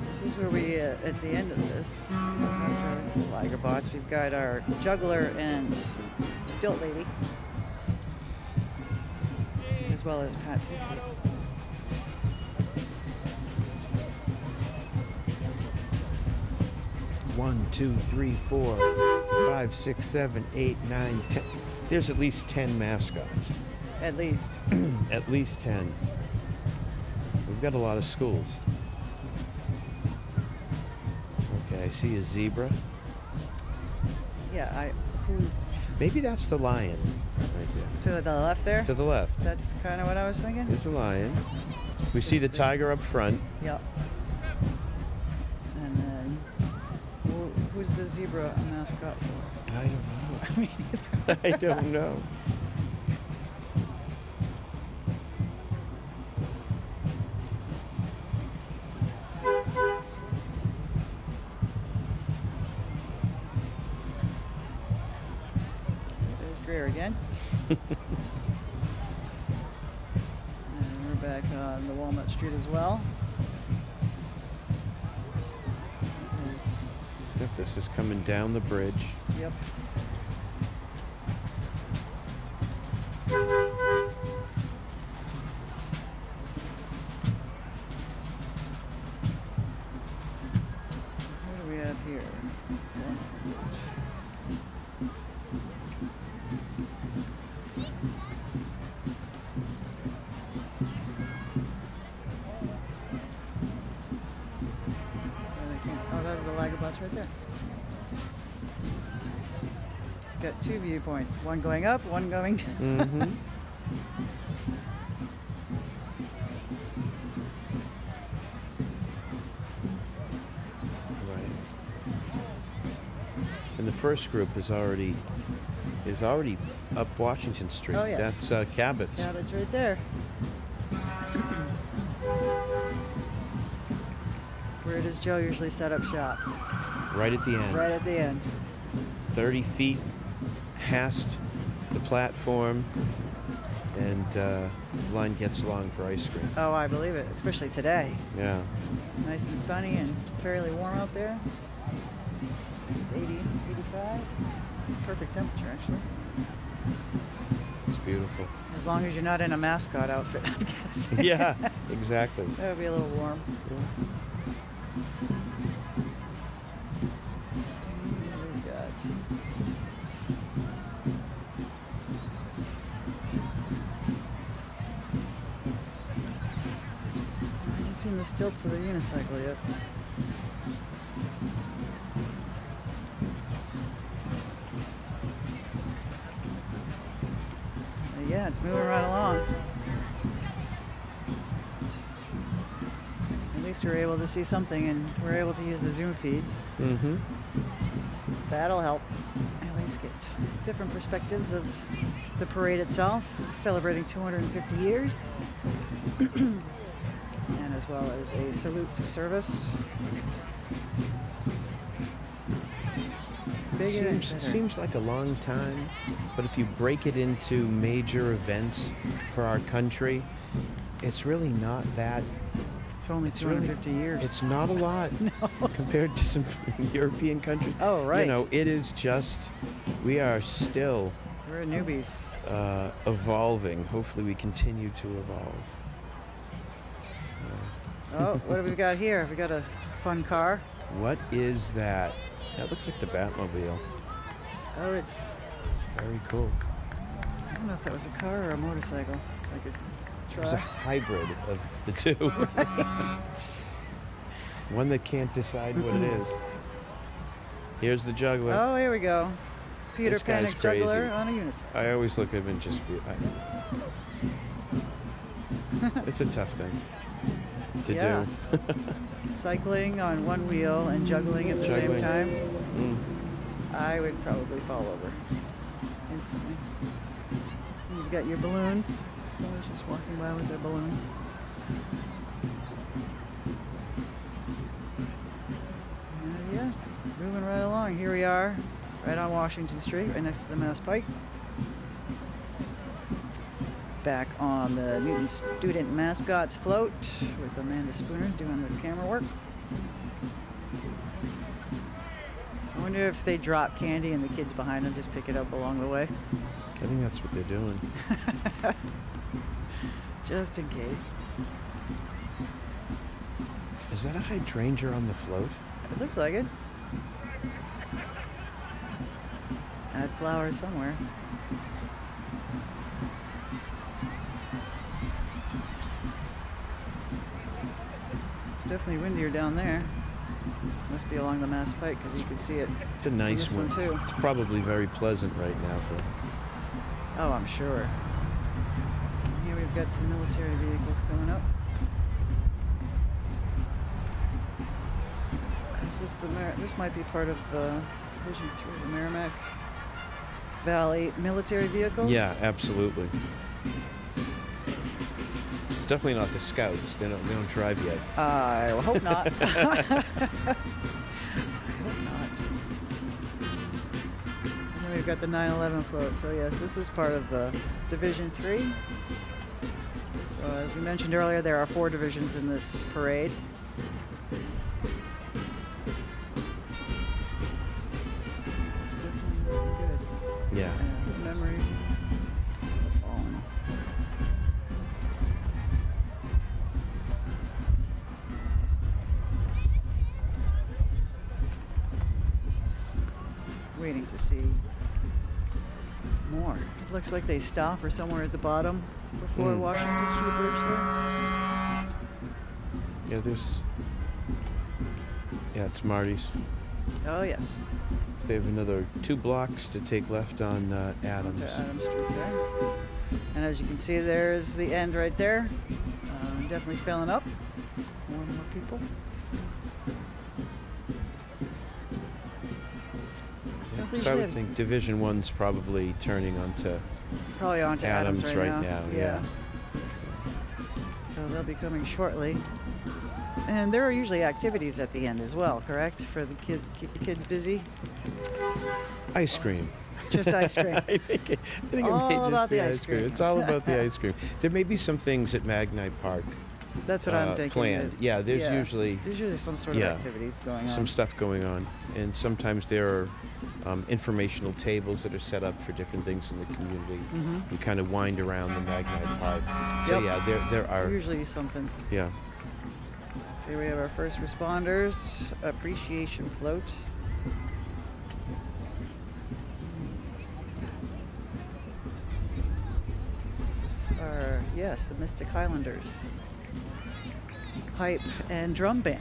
This is where we, at the end of this, after Liger bots, we've got our juggler and stilt lady, as well as Pat Petrie. 1, 2, 3, 4, 5, 6, 7, 8, 9, 10. There's at least 10 mascots. At least. At least 10. We've got a lot of schools. Okay, I see a zebra. Yeah, Maybe that's the lion right there. to the left there. To the left. That's kind of what I was thinking. There's a lion. We see the tiger up front. Yep. And then, who's the zebra mascot for? I don't know. I mean, I don't know. There's Greer again. And we're back on the Walnut Street as well. Yep, this is coming down the bridge. Yep. What do we have here? Oh, that's the Lagabots right there. Got two viewpoints, one going up, one going down. Mm-hmm. Right. And the first group is already up Washington Street. Oh, yes. That's Cabot's. Yeah, that's right there. Where does Joe usually set up shop? Right at the end. Right at the end. 30 feet past the platform, and the line gets long for ice cream. Oh, I believe it, especially today. Yeah. Nice and sunny and fairly warm out there. 80, 85. It's perfect temperature, actually. It's beautiful. As long as you're not in a mascot outfit, I'm guessing. Yeah, exactly. That would be a little warm. Yeah. What we've got. I haven't seen the stilts of the unicycle yet. Yeah, it's moving right along. At least we're able to see something, and we're able to use the Zoom feed. Mm-hmm. That'll help at least get different perspectives of the parade itself, celebrating 250 years, and as well as a salute to service. Big event center. Seems like a long time, but if you break it into major events for our country, it's really not that. It's only 250 years. It's not a lot compared to some European countries. Oh, right. You know, it is just, we are still We're newbies. evolving. Hopefully we continue to evolve. Oh, what have we got here? We got a fun car. What is that? That looks like the Batmobile. Oh, it's Very cool. I don't know if that was a car or a motorcycle. Like a It was a truck. hybrid of the two. One that can't decide what it is. Here's the juggler. Oh, here we go. Peter This guy's Panic Juggler crazy. on a unicycle. I always look at him and just be. It's a tough thing to Yeah. do. Cycling on one wheel and juggling at the same Juggling. time. Mm. I would probably fall over instantly. You've got your balloons. Someone's just walking by with their balloons. Yeah, moving right along. Here we are, right on Washington Street, right next to the Mass Pike. Back on the Newton Student Mascots float with Amanda Spooner doing the camera work. I wonder if they drop candy and the kids behind them just pick it up along the way. I think that's what they're doing. Just in case. Is that a hydrangea on the float? It looks like it. Add flowers somewhere. It's definitely windier down there. Must be along the Mass Pike because you can see it. It's a nice this one, too. It's probably very pleasant right now for. Oh, I'm sure. Here we've got some military vehicles coming up. Is this this might be part of Division 3, the Merrimack Valley military vehicles? Yeah, absolutely. It's definitely not the Scouts. They don't drive yet. I hope not. I hope not. And then we've got the 9/11 float. So yes, this is part of the Division 3. So as we mentioned earlier, there are 4 divisions in this parade. It's definitely good. Yeah. And memory of the fallen. Waiting to see more. It looks like they stop or somewhere at the bottom before Washington Street Bridge there. Yeah, it's Marty's. Oh yes. So they have another 2 blocks to take left on Adams. To Adams Street there. And as you can see, there's the end right there. Definitely filling up. More and more people. So I would think Division 1's probably turning onto Probably onto Adams right now. Yeah. So they'll be coming shortly. And there are usually activities at the end as well, correct? For the keep the kids busy. Ice cream. Just ice cream. I think it All may just about be the ice cream. It's all about the ice cream. There may be some things at Magnite Park. That's what I'm thinking. Planned. Yeah, there's usually some sort of activities going on. some stuff going on, and sometimes there are informational tables that are set up for different things in the community. You kind of wind around the Magnite Park. So yeah, there are usually something. Yeah. So here we have our first responders appreciation float. This are the Mystic Highlanders pipe and drum band.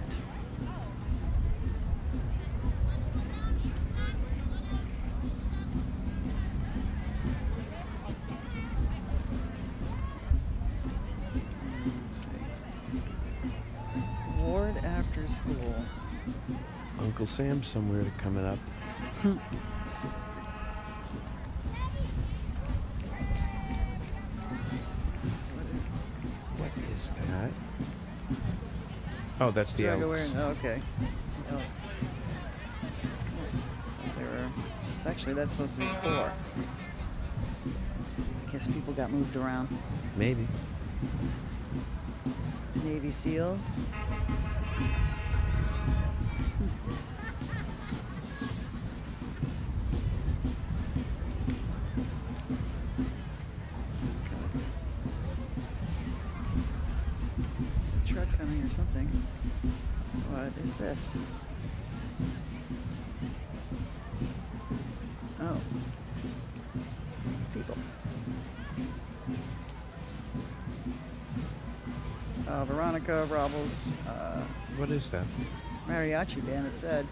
Ward after school. Uncle Sam somewhere coming up. What is that? Oh, that's the Elks. Oh, okay. Elks. Actually, that's supposed to be 4. I guess people got moved around. Maybe. Navy SEALs. Truck coming or something. What is this? Oh. People. Veronica Robles. What is that? Mariachi band, it said.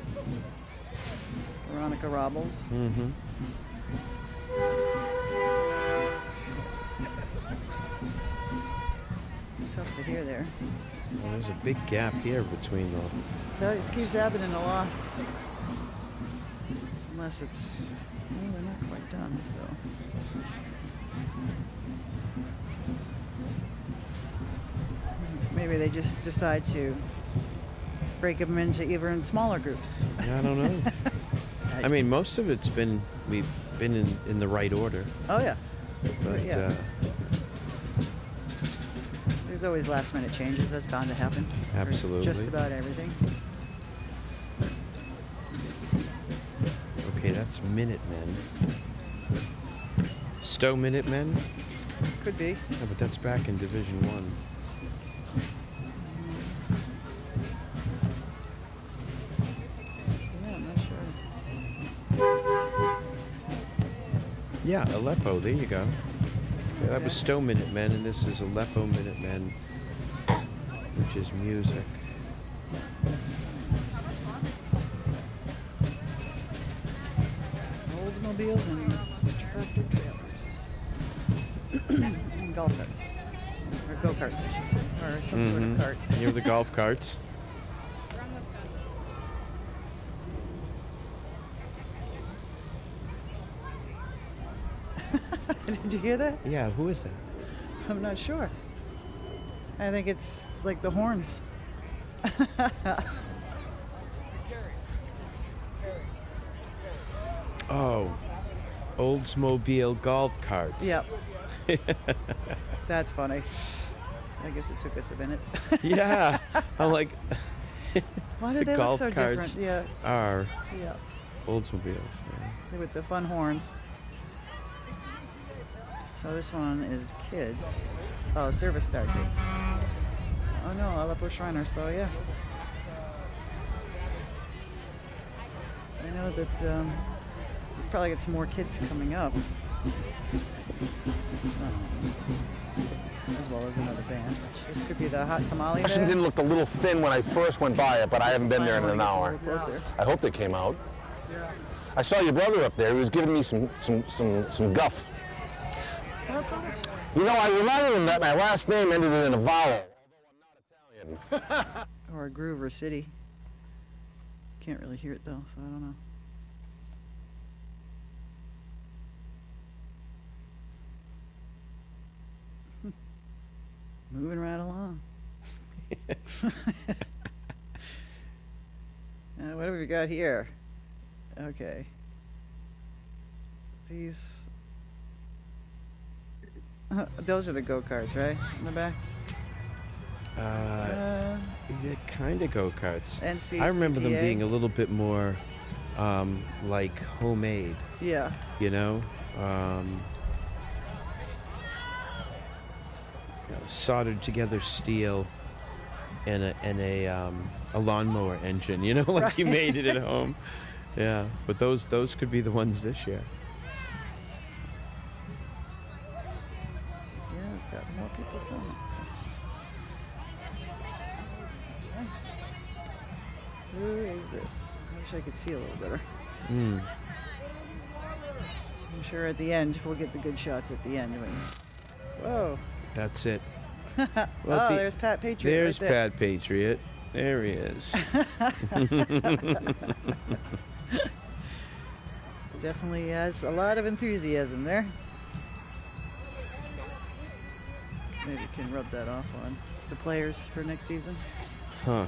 Veronica Robles. Mm-hmm. Tough to hear there. Well, there's a big gap here between the... That it keeps happening a lot. Unless it's... Well, they're not quite done, so... Maybe they just decide to break them into even smaller groups. I don't know. I mean, most of it's been... We've been in the right order. Oh, yeah. But, yeah. There's always last-minute changes. That's bound to happen. Absolutely. For just about everything. Okay, that's Minutemen. Stowe Minutemen? Could be. Yeah, but that's back in Division 1. Yeah, I'm not sure. Yeah, Aleppo. There you go. Yeah, that was Stowe Minutemen, and this is Aleppo Minutemen, which is music. Oldsmobiles and tractor trailers. And golf carts. Or go-karts, I should say. Or some sort of cart. Near the golf carts. Did you hear that? Yeah, who is that? I'm not sure. I think it's like the horns. Oh, Oldsmobile golf carts. Yep. That's funny. I guess it took us a minute. Yeah, I'm like, Why the did they look golf so carts different? Yeah. are Yeah. Oldsmobiles. Yeah. With the fun horns. So this one is kids. Oh, service star kids. Oh no, Aleppo Shriner, so yeah. I know that we'll probably get some more kids coming up. As well as another band. This could be the Hot Tamale Washington band. looked a little thin when I first went by it, but I haven't been there in an Finally hour. gets a little closer. I hope they came out. I saw your brother up there. He was giving me some guff. You know, I reminded him that my last name ended in a vowel, although I'm not Italian. Or Groover City. Can't really hear it though, so I don't know. Moving right along. What have we got here? Okay. These. Those are the go-karts, right? In the back? They're kind of go-karts. NCCPA. I remember them being a little bit more like homemade, Yeah. you know? Soldered together steel and a lawnmower engine, you know, like you made it at home. Yeah, but those could be the ones this year. Yeah, we've got more people coming. Okay. Who is this? I wish I could see a little better. Mm. I'm sure at the end we'll get the good shots at the end. Whoa. That's it. Oh, there's Pat Patriot. There's right there. Pat Patriot. There he is. Definitely has a lot of enthusiasm there. Maybe you can rub that off on the players for next season. Huh. All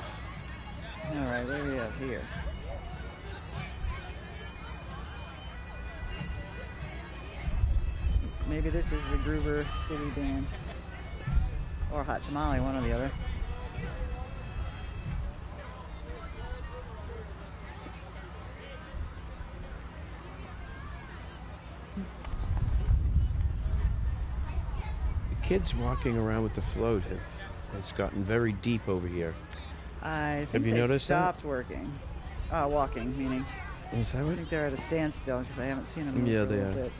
right, what do we have here? Maybe this is the Groover City Band. Or Hot Tamale, one or the other. The kids walking around with the float has gotten very deep over here. I think Have you they noticed that? stopped working. Walking, meaning. Is that I what? think they're at a standstill because I haven't seen them move Yeah, for a they little are. bit.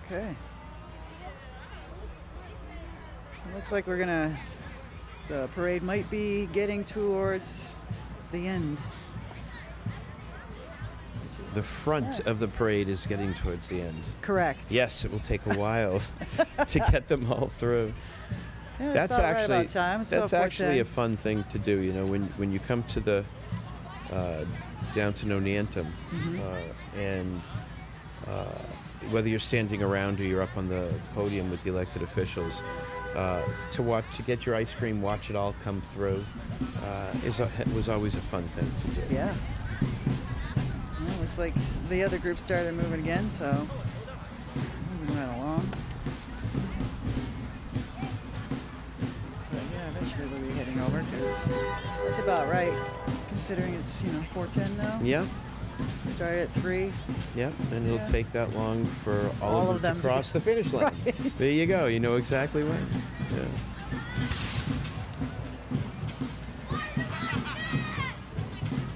Okay. It looks like the parade might be getting towards the end. The front of the parade is getting towards the end. Correct. Yes, it will take a while to get them all through. Yeah, it's That's about right actually about time. It's that's about actually a 4:10. fun thing to do. You know, when you come to the Downton Oneantum, and whether you're standing around or you're up on the podium with the elected officials, to get your ice cream, watch it all come through, was always a fun thing to do. Yeah. Well, looks like the other group started moving again, so moving right along. But yeah, eventually we'll be heading over because that's about right, considering it's 4:10 now. Yeah, Started at 3. yeah, and it'll Yeah. take that long for all, All of of them them to to cross the finish line. Right. There you go. You know exactly when. Yeah.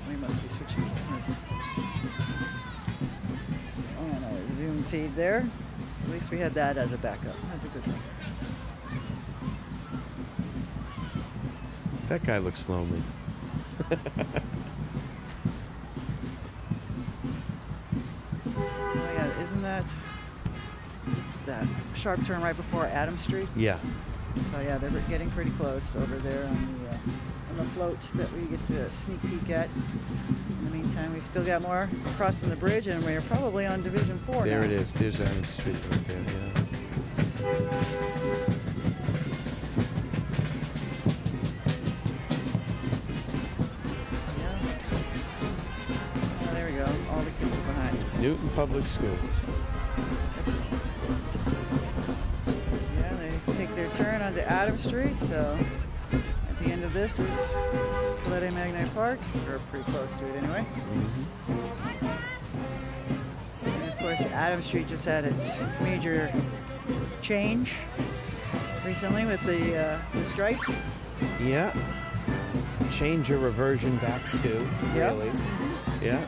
We must be switching cameras. Oh, and a zoom feed there. At least we had that as a backup. That's a good thing. That guy looks lonely. Oh yeah, isn't that sharp turn right before Adams Street? Yeah. So yeah, they're getting pretty close over there on the float that we get to sneak peek at. In the meantime, we've still got more crossing the bridge, and we're probably on Division 4 There now. it is. There's Adams Street right there. Yeah. Oh, there we go. All the kids are behind. Newton Public Schools. Yeah, they take their turn onto Adams Street, so at the end of this is Colette Magni Park. We're pretty close to it anyway. And of course, Adams Street just had its major change recently with the stripes. Yeah. Change or reversion back to, Yep. really. Yeah.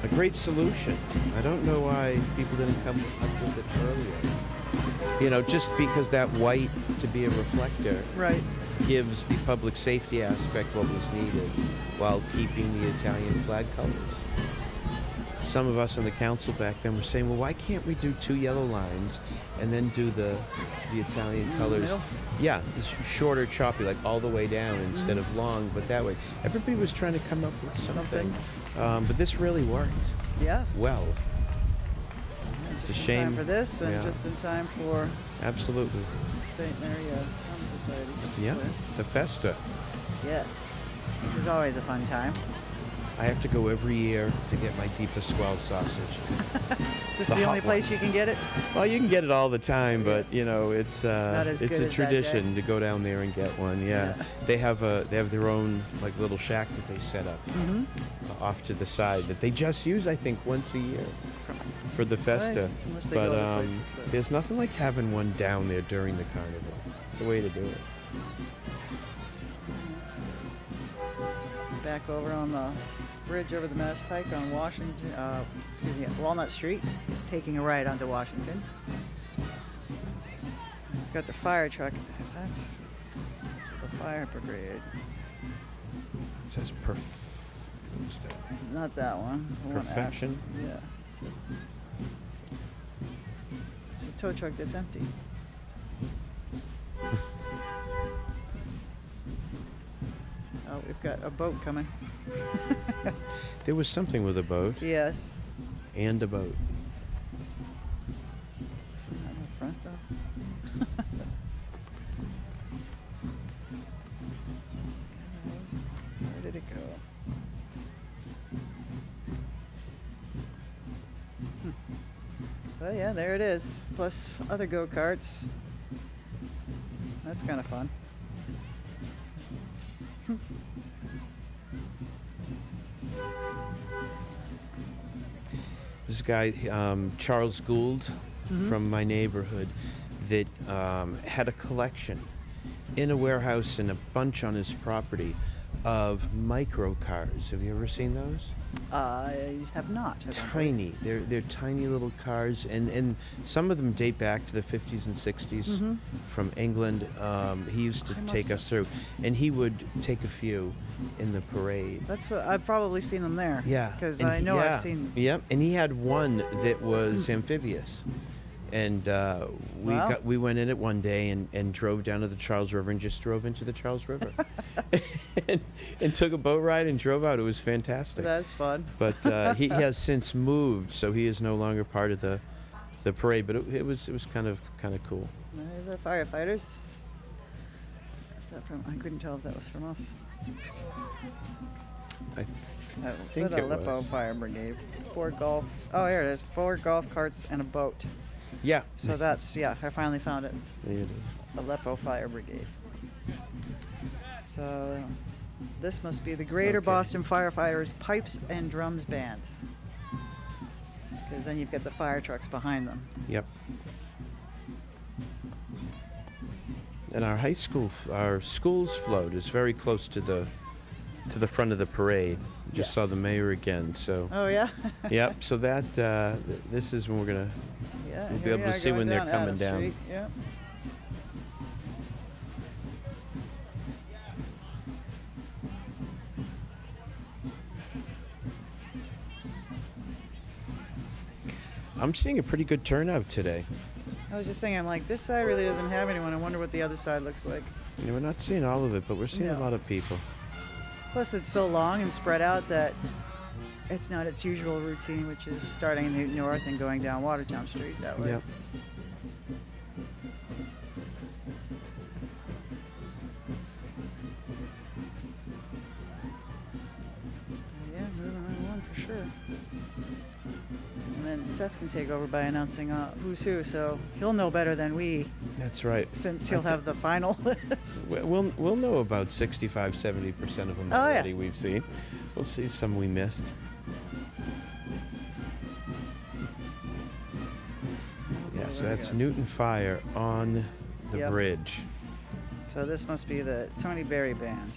A great solution. I don't know why people didn't come up with it earlier. You know, just because that white to be a reflector Right. gives the public safety aspect what was needed while keeping the Italian flag colors. Some of us on the council back then were saying, well, why can't we do 2 yellow lines and then do the Italian colors? middle? Yeah, it's shorter, choppy, like all the way down instead of long, but that way. Everybody was trying to come up with something. But this really worked Yeah. well. Just It's a in shame. time for this, and Yeah. just in time for Absolutely. St. Mary Common Society. just Yeah, clear. the Festa. Yes. It was always a fun time. I have to go every year to get my Deepa Squall sausage. Is this The the hot only place you can get it? Well, you can get it all the time, but you know it's Not as it's good a as that tradition day. to go down there and get one. Yeah, Yeah. they have their own like little shack that they set up off to the side that they just use I think once a year for the Festa. Right, unless they go other places, but- there's nothing like having one down there during the carnival. It's the way to do it. Back over on the bridge over the Mass Pike on Washington, Walnut Street, taking a right onto Washington. Got the fire truck. That's the fire brigade. It says what's that? Not that one. The one after. Perfection? Yeah. It's a tow truck that's empty. Oh, we've got a boat coming. There was something with a boat Yes. and a boat. Isn't that in the front though? Where did it go? Oh yeah, there it is. Plus other go-karts. That's kind of fun. This guy, Charles Gould, from my neighborhood, that had a collection in a warehouse and a bunch on his property of micro cars. Have you ever seen those? I have not. I don't believe. Tiny. They're tiny little cars, and some of them date back to the 50s and 60s from England. He used to I must take have us through, and he would take a few in the parade. That's I've probably seen them there. Yeah, Because and I know yeah, I've seen. Yep, and he had one that was amphibious, and Wow. we went in it one day and drove down to the Charles River and just drove into the Charles River, and took a boat ride and drove out. It was fantastic. That's fun. But he has since moved, so he is no longer part of the parade. But it was kind of cool. There's our firefighters. Is that from? I couldn't tell if that was from us. I It think said it Aleppo was. Fire Brigade. 4 golf. Oh, here it is. 4 golf carts and a boat. Yeah. So that's I finally found it. There it is. Aleppo Fire Brigade. So this must be the Greater Okay. Boston Firefighters Pipes and Drums Band. Because then you've got the fire trucks behind them. Yep. And our high school, our school's float is very close to the front of the parade. Just saw Yes. the mayor again, so. Oh yeah. Yep. So that this is when we're gonna. Yeah. We'll be here able we to are see going when they're down coming Adams down. Street, yeah. I'm seeing a pretty good turnout today. I was just thinking, I'm like, this side really doesn't have anyone. I wonder what the other side looks like. Yeah, we're not seeing all of it, but we're seeing a No. lot of people. Plus, it's so long and spread out that it's not its usual routine, which is starting in Newton North and going down Watertown Street that way. Yep. Yeah, moving right along for sure. And then Seth can take over by announcing who's who, so he'll know better than we, That's right. since he'll have the final list. We'll know about 65-70% of them Oh, yeah. already we've seen. We'll see some we missed. Yeah, so that's Newton Fire on the Yep. bridge. So this must be the Tony Berry Band.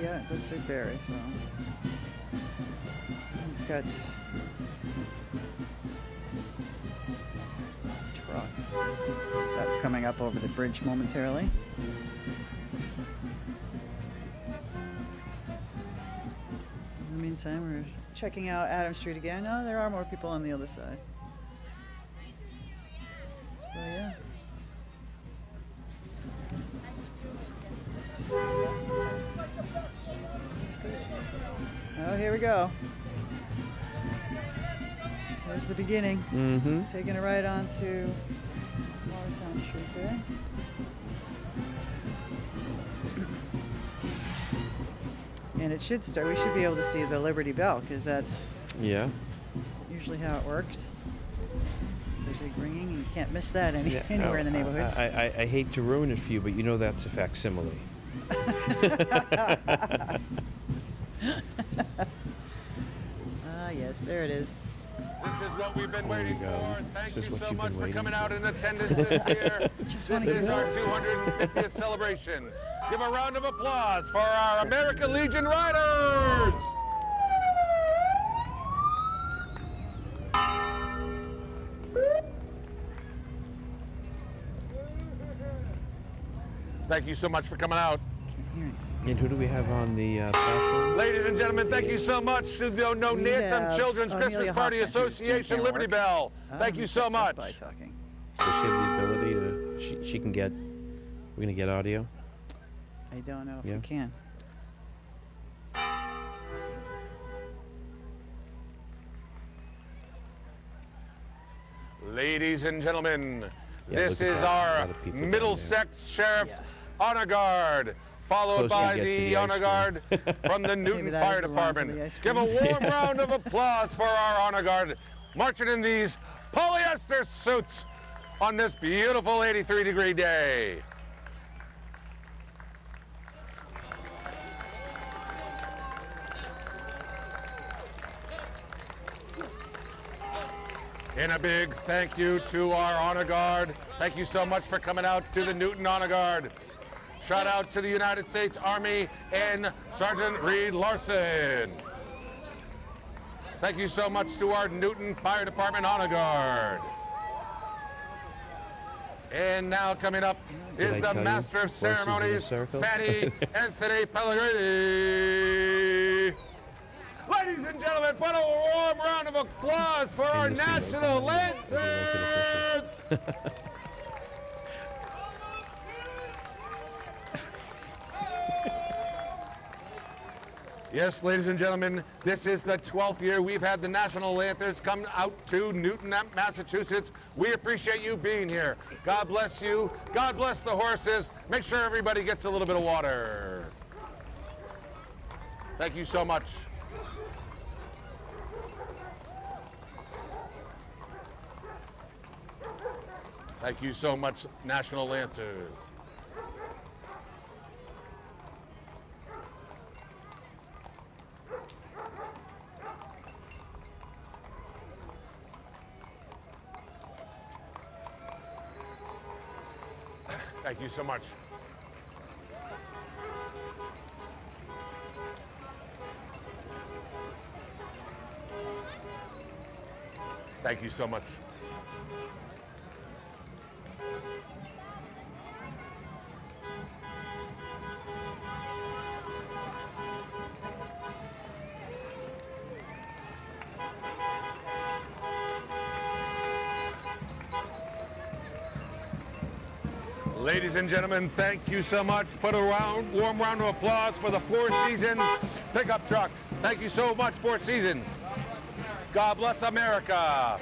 Yeah, it does say Berry, so we've got truck that's coming up over the bridge momentarily. In the meantime, we're checking out Adams Street again. Oh, there are more people on the other side. So yeah. Oh, here we go. There's the beginning. Mm-hmm. Taking a right onto Watertown Street there. And it should start. We should be able to see the Liberty Bell, because that's Yeah. usually how it works. The big ringing, you can't miss that Yeah, anywhere in the neighborhood. I hate to ruin it for you, but you know that's a facsimile. Ah, yes, there it is. This is what we've been There you waiting go. for. Thank This is you what so you've much been for waiting coming for. out in attendance this year. Just This wanna get is it our out. 250th celebration. Give a round of applause for our American Legion Riders. Thank you so much for coming out. And who do we have on the platform? Ladies and gentlemen, thank you so much to the No We Nathan have Children's Amelia Christmas Party Hoffman, whose Association can't Liberty work. Bell. Thank you so much. By talking. Does she have the ability to? She can get. We're gonna get audio. I don't know if Yeah. we can. Ladies and gentlemen, Yeah, this look at is that. A our lot of people down Middlesex Sheriff's Yes. Honor Guard, followed Closer you by get to the the Honor ice Guard from the Newton that Fire is the line for the Department. ice Give a cream. warm round of applause for our Honor Guard marching in these polyester suits on this beautiful 83-degree day. And a big thank you to our Honor Guard. Thank you so much for coming out to the Newton Honor Guard. Shout out to the United States Army and Sergeant Reed Larson. Thank you so much to our Newton Fire Department Honor Guard. And now coming up Did is I the tell you? Master of Horses in a Ceremonies, circle? Fatty Anthony Pellegrini. Ladies and gentlemen, put a warm round of applause for our you see that? National Like an Lancers! Yes, ladies and gentlemen, this is the 12th year we've had the National Lancers come out to Newton, Massachusetts. We appreciate you being here. God bless you. God bless the horses. Make sure everybody gets a little bit of water. Thank you so much. Thank you so much, National Lancers. Thank you so much. Thank you so much. Ladies and gentlemen, thank you so much. Put a warm round of applause for the Four Seasons pickup truck. Thank you so much, Four Seasons. God bless America.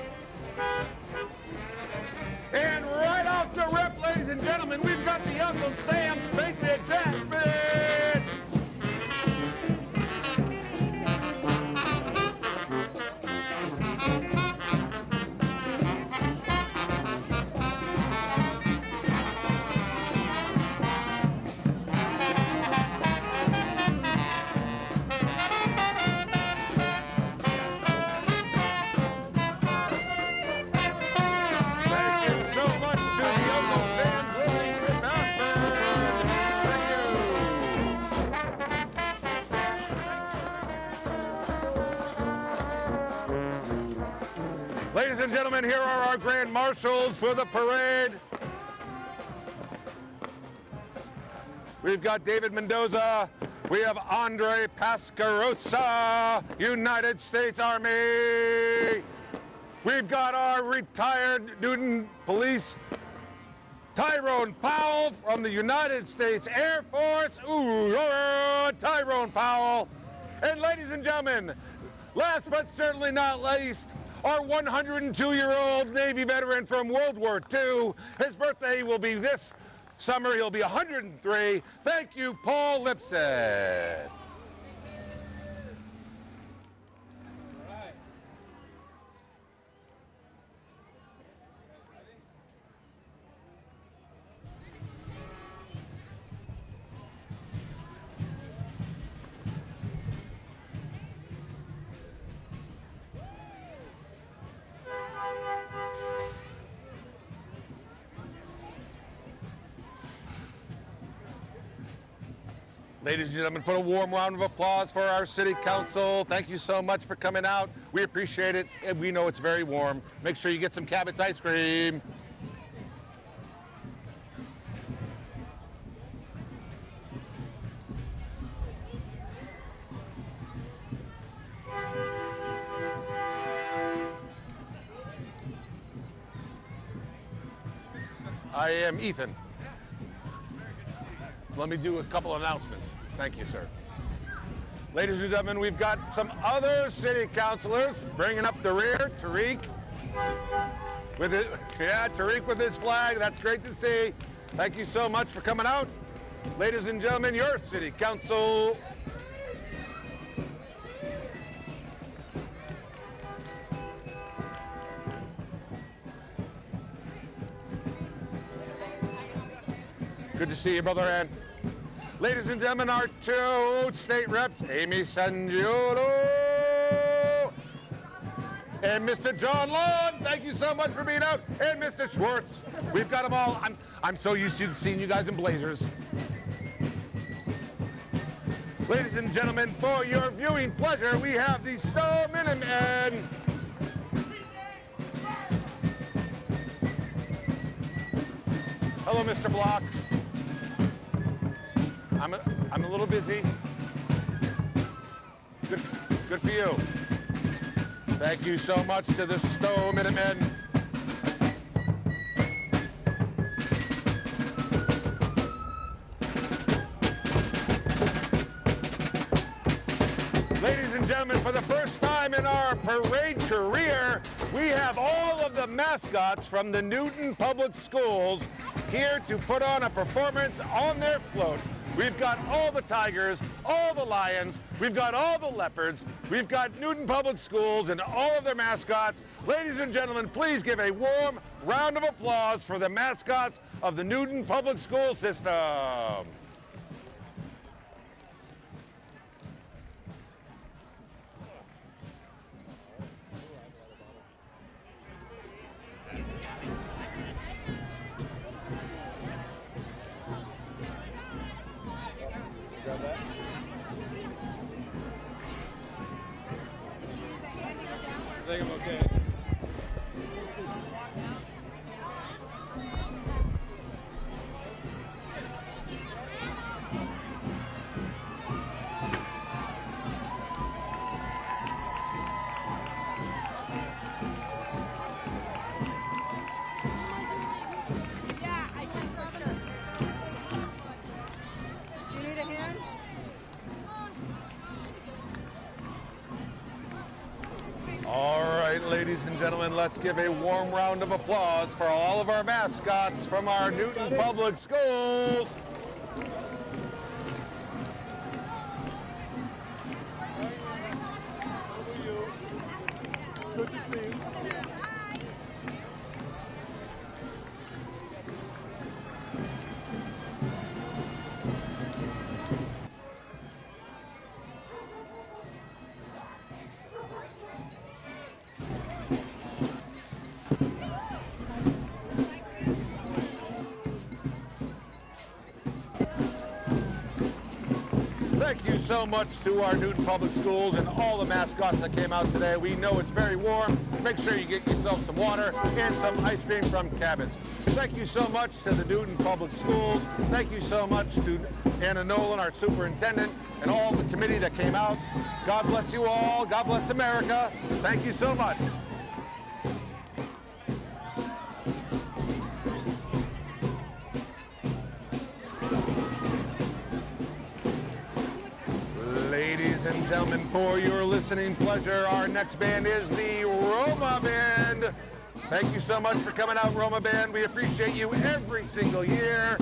And right off the rip, ladies and gentlemen, we've got the Uncle Sam's Patriot Jackpot. Ladies and gentlemen, here are our grand marshals for the parade. We've got David Mendoza. We have Andre Pascarosa, United States Army. We've got our retired Newton Police, Tyrone Powell from the United States Air Force. Ooh, Tyrone Powell. And ladies and gentlemen, last but certainly not least, our 102-year-old Navy veteran from World War II. His birthday will be this summer. He'll be 103. Thank you, Paul Lipset. Ladies and gentlemen, put a warm round of applause for our City Council. Thank you so much for coming out. We appreciate it, and we know it's very warm. Make sure you get some Cabot's ice cream. I am Ethan. Let me do a couple announcements. Thank you, sir. Ladies and gentlemen, we've got some other city councilors bringing up the rear. Tariq with it. Yeah, Tariq with his flag. That's great to see. Thank you so much for coming out. Ladies and gentlemen, your city council. Good to see you, Brother Ann. Ladies and gentlemen, our two state reps, Amy Sangiolo and Mr. John Long. Thank you so much for being out. And Mr. Schwartz. We've got them all. I'm so used to seeing you guys in blazers. Ladies and gentlemen, for your viewing pleasure, we have the Stowe Minutemen. Hello, Mr. Block. I'm a little busy. Good for you. Thank you so much to the Stowe Minutemen. Ladies and gentlemen, for the first time in our parade career, we have all of the mascots from the Newton Public Schools here to put on a performance on their float. We've got all the tigers, all the lions, we've got all the leopards, we've got Newton Public Schools and all of their mascots. Ladies and gentlemen, please give a warm round of applause for the mascots of the Newton Public School System. I think I'm okay. let's give a warm round of applause for all of our mascots from our Newton Public Schools. Good to see you. Thank you so much to our Newton Public Schools and all the mascots that came out today. We know it's very warm. Make sure you get yourself some water and some ice cream from Cabot's. Thank you so much to the Newton Public Schools. Thank you so much to Anna Nolan, our superintendent, and all the committee that came out. God bless you all. God bless America. Thank you so much. Ladies and gentlemen, for your listening pleasure, our next band is the Roma Band. Thank you so much for coming out, Roma Band. We appreciate you every single year.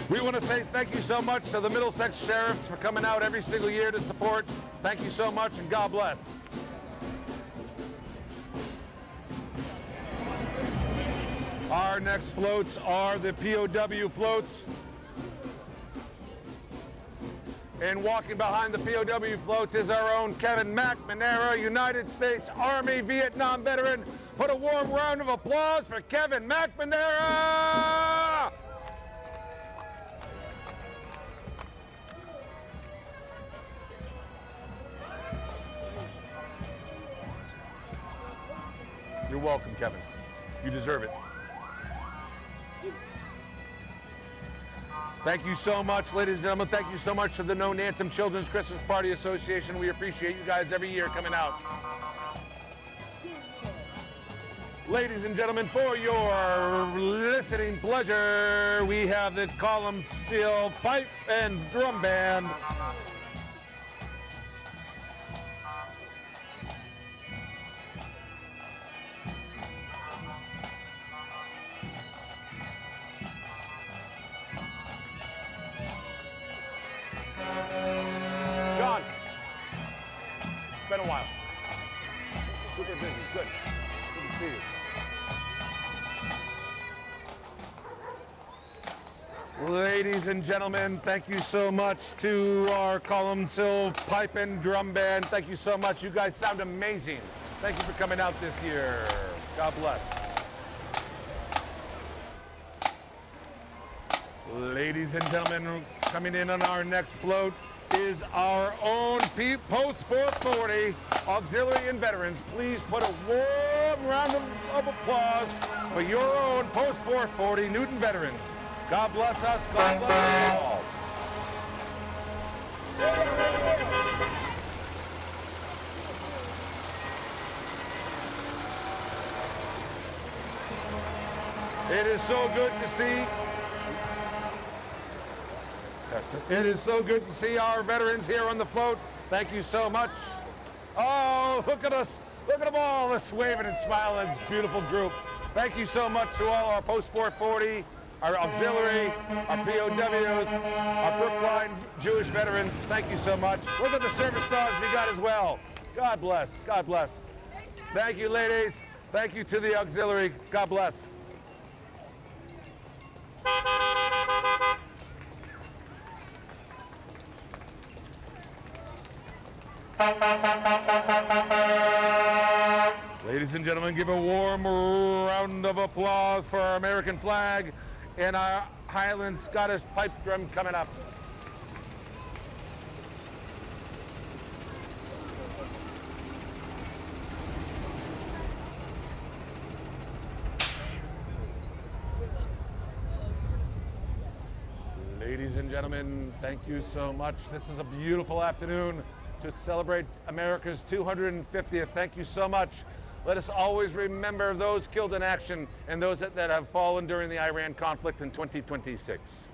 We want to say thank you so much to the Middlesex Sheriffs for coming out every single year to support. Thank you so much, and God bless. Our next floats are the POW floats. And walking behind the POW floats is our own Kevin McNamara, United States Army Vietnam veteran. Put a warm round of applause for Kevin McNamara! You're welcome, Kevin. You deserve it. Thank you so much, ladies and gentlemen. Thank you so much to the No Nantum Children's Christmas Party Association. We appreciate you guys every year coming out. Ladies and gentlemen, for your listening pleasure, we have the Column Seal Pipe and Drum Band. John, it's been a while. Super busy. Good. Good to see you. Ladies and gentlemen, thank you so much to our Columnsill Pipe and Drum Band. Thank you so much. You guys sound amazing. Thank you for coming out this year. God bless. Ladies and gentlemen, coming in on our next float is our own Post 440 Auxiliary and Veterans. Please put a warm round of applause for your own Post 440 Newton Veterans. God bless us. God bless us all. It is so good to see. It is so good to see our veterans here on the float. Thank you so much. Oh, look at us. Look at them all, this waving and smiling, this beautiful group. Thank you so much to all our Post 440, our auxiliary, our POWs, our Brookline Jewish veterans. Thank you so much. Look at the service dogs we got as well. God bless. God bless. Thank you, ladies. Thank you to the auxiliary. God bless. Ladies and gentlemen, give a warm round of applause for our American flag and our Highland Scottish pipe drum coming up. Ladies and gentlemen, thank you so much. This is a beautiful afternoon to celebrate America's 250th. Thank you so much. Let us always remember those killed in action and those that have fallen during the Iran conflict in 2026.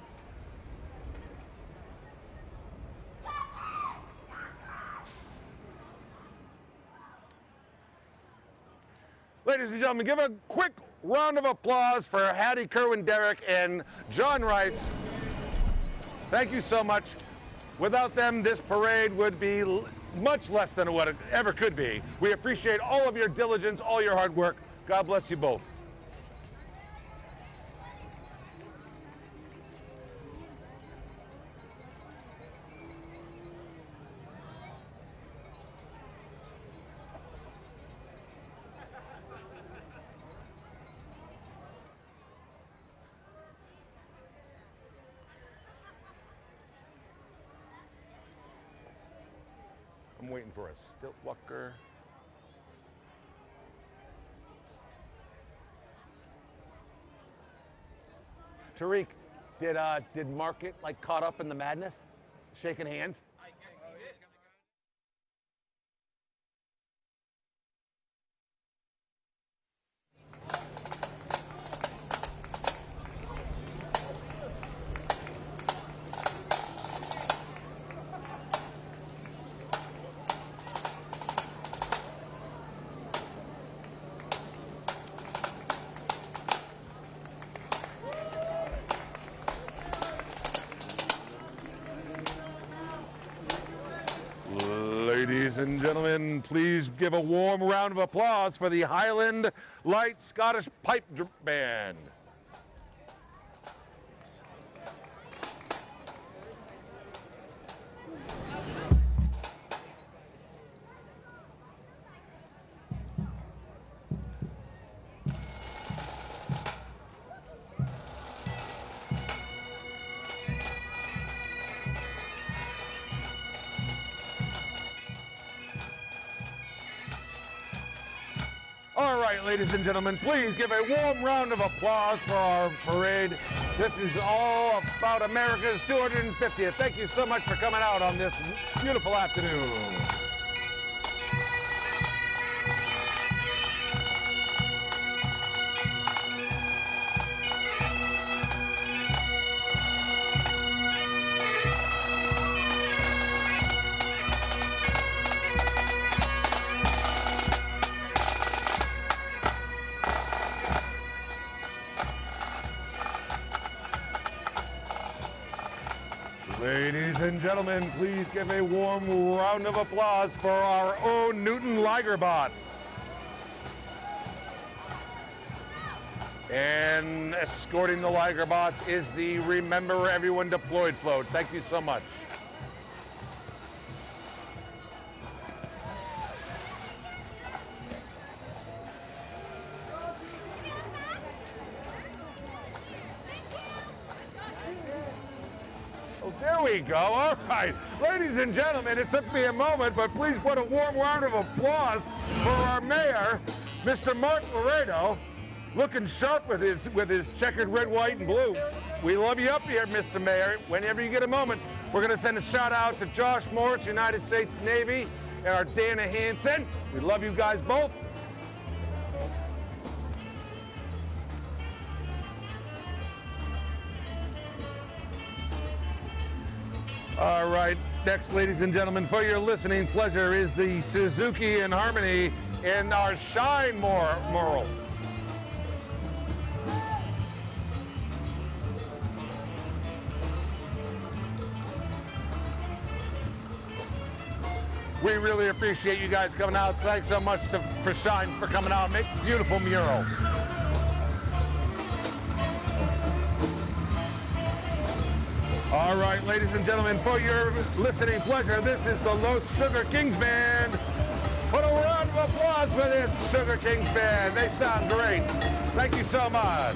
Ladies and gentlemen, give a quick round of applause for Hattie Kerwin Derrick and John Rice. Thank you so much. Without them, this parade would be much less than what it ever could be. We appreciate all of your diligence, all your hard work. God bless you both. I'm waiting for a stilt walker. Tariq, did Mark get like caught up in the madness? Shaking hands? Ladies and gentlemen, please give a warm round of applause for the Highland Light Scottish Pipe Band. All right, ladies and gentlemen, please give a warm round of applause for our parade. This is all about America's 250th. Thank you so much for coming out on this beautiful afternoon. Ladies and gentlemen, please give a warm round of applause for our own Newton Ligerbots. And escorting the Ligerbots is the Remember Everyone Deployed float. Thank you so much. There we go. All right. Ladies and gentlemen, it took me a moment, but please put a warm round of applause for our mayor, Mr. Mark Laredo, looking sharp with his checkered red, white, and blue. We love you up here, Mr. Mayor. Whenever you get a moment, we're going to send a shout out to Josh Morris, United States Navy, and our Dana Hansen. We love you guys both. All right, next, ladies and gentlemen, for your listening pleasure is the Suzuki in Harmony in our Shine mural. We really appreciate you guys coming out. Thanks so much for Shine for coming out and make a beautiful mural. All right, ladies and gentlemen, for your listening pleasure, this is the Los Sugar Kings Band. Put a round of applause for this Sugar Kings Band. They sound great. Thank you so much.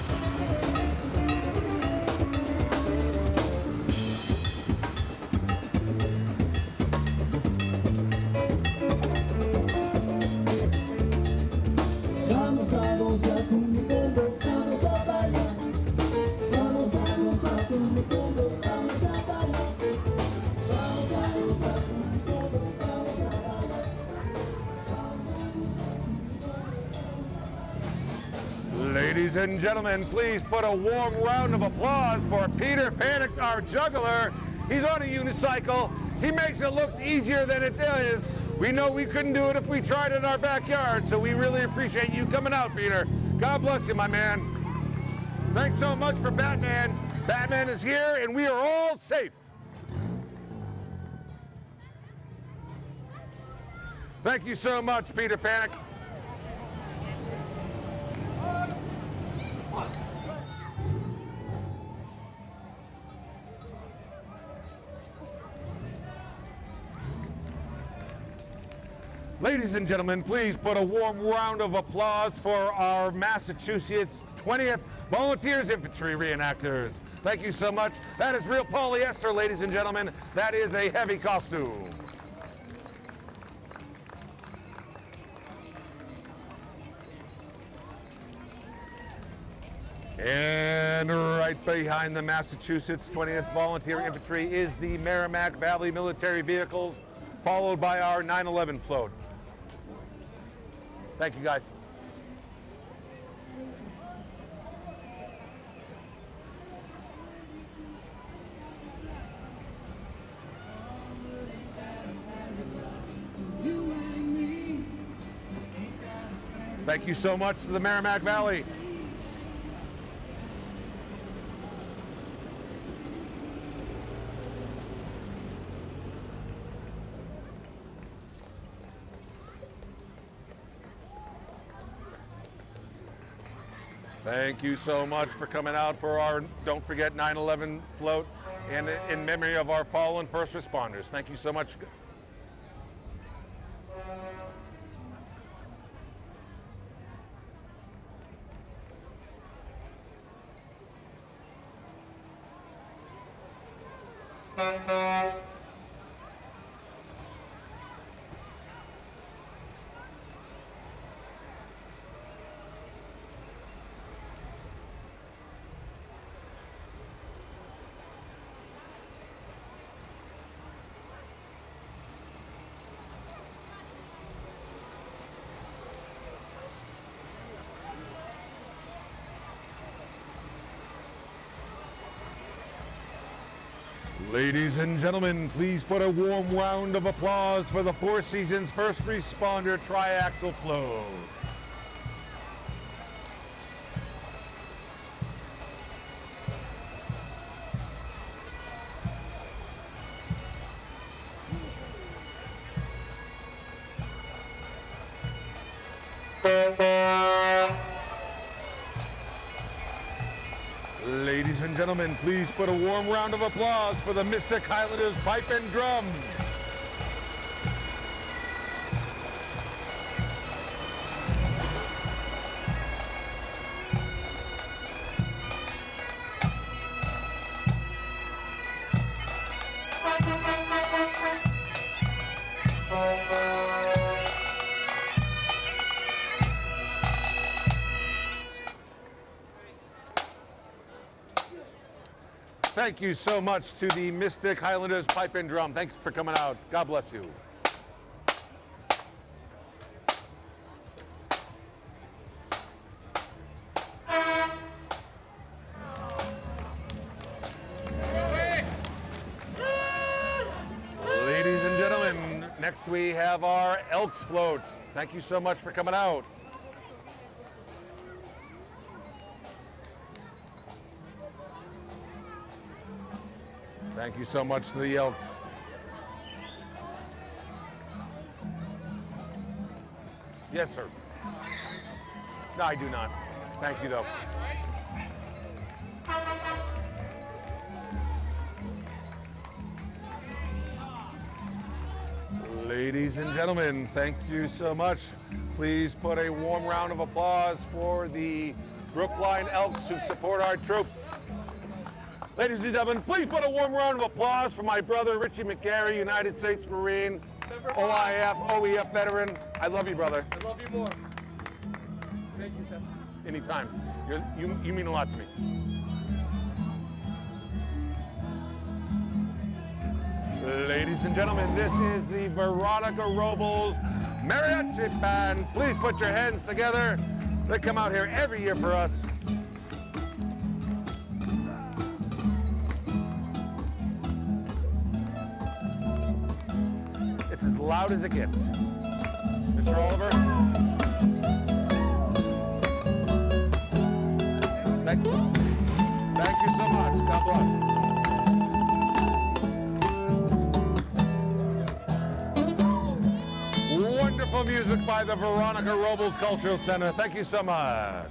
Vamos a gozar con mi combo, vamos a bailar. Vamos a gozar con mi combo, vamos a Ladies and gentlemen, please put a warm round of applause for Peter Panic, our juggler. He's on a unicycle. He makes it look easier than it is. We know we couldn't do it if we tried in our backyard, so we really appreciate you coming out, Peter. God bless you, my man. Thanks so much for Batman. Batman is here, and we are all safe. Thank you so much, Peter Panic. Ladies and gentlemen, please put a warm round of applause for our Massachusetts 20th Volunteers Infantry reenactors. Thank you so much. That is real polyester, ladies and gentlemen. That is a heavy costume. And right behind the Massachusetts 20th Volunteer Infantry is the Merrimack Valley Military Vehicles, followed by our 9/11 float. Thank you, guys. Thank you so much to the Merrimack Valley. Thank you so much for coming out for our Don't Forget 9/11 float and in memory of our fallen first responders. Thank you so much. Ladies and gentlemen, please put a warm round of applause for the Four Seasons First Responder Triaxle Float. Ladies and gentlemen, please put a warm round of applause for the Mystic Highlanders Pipe and Drum. Thank you so much to the Mystic Highlanders Pipe and Drum. Thanks for coming out. God bless you. Ladies and gentlemen, next we have our Elks Float. Thank you so much for coming out. Thank you so much to the Elks. Yes, sir. No, I do not. Thank you, though. Ladies and gentlemen, thank you so much. Please put a warm round of applause for the Brookline Elks who support our troops. Ladies and gentlemen, please put a warm round of applause for my brother, Richie McGarry, United States Marine, OIF, OEF veteran. I love you, brother. I love you more. Thank you, sir. Anytime. You mean a lot to me. Ladies and gentlemen, this is the Veronica Robles Mariachi Band. Please put your hands together They come out here every year for us. It's as loud as it gets. Mr. Oliver? Thank you so much. God bless. Wonderful music by the Veronica Robles Cultural Center. Thank you so much.